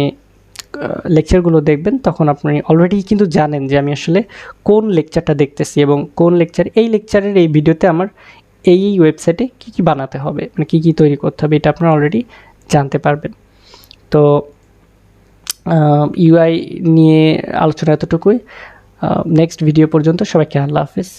A: লেকচারগুলো দেখবেন, তখন আপনি অলরেডি কিন্তু জানেন যে আমি আসলে কোন লেকচারটা দেখতেছি, এবং কোন এই লেকচারের এই ভিডিওতে আমার এই ওয়েবসাইটে কী কী বানাতে হবে, মানে কী কী তৈরি করতে হবে, এটা আপনারা অলরেডি জানতে পারবেন। তো ইউআই নিয়ে আলোচনা এতটুকুই। নেক্সট ভিডিও পর্যন্ত সবাইকে আল্লাহ হাফেজ।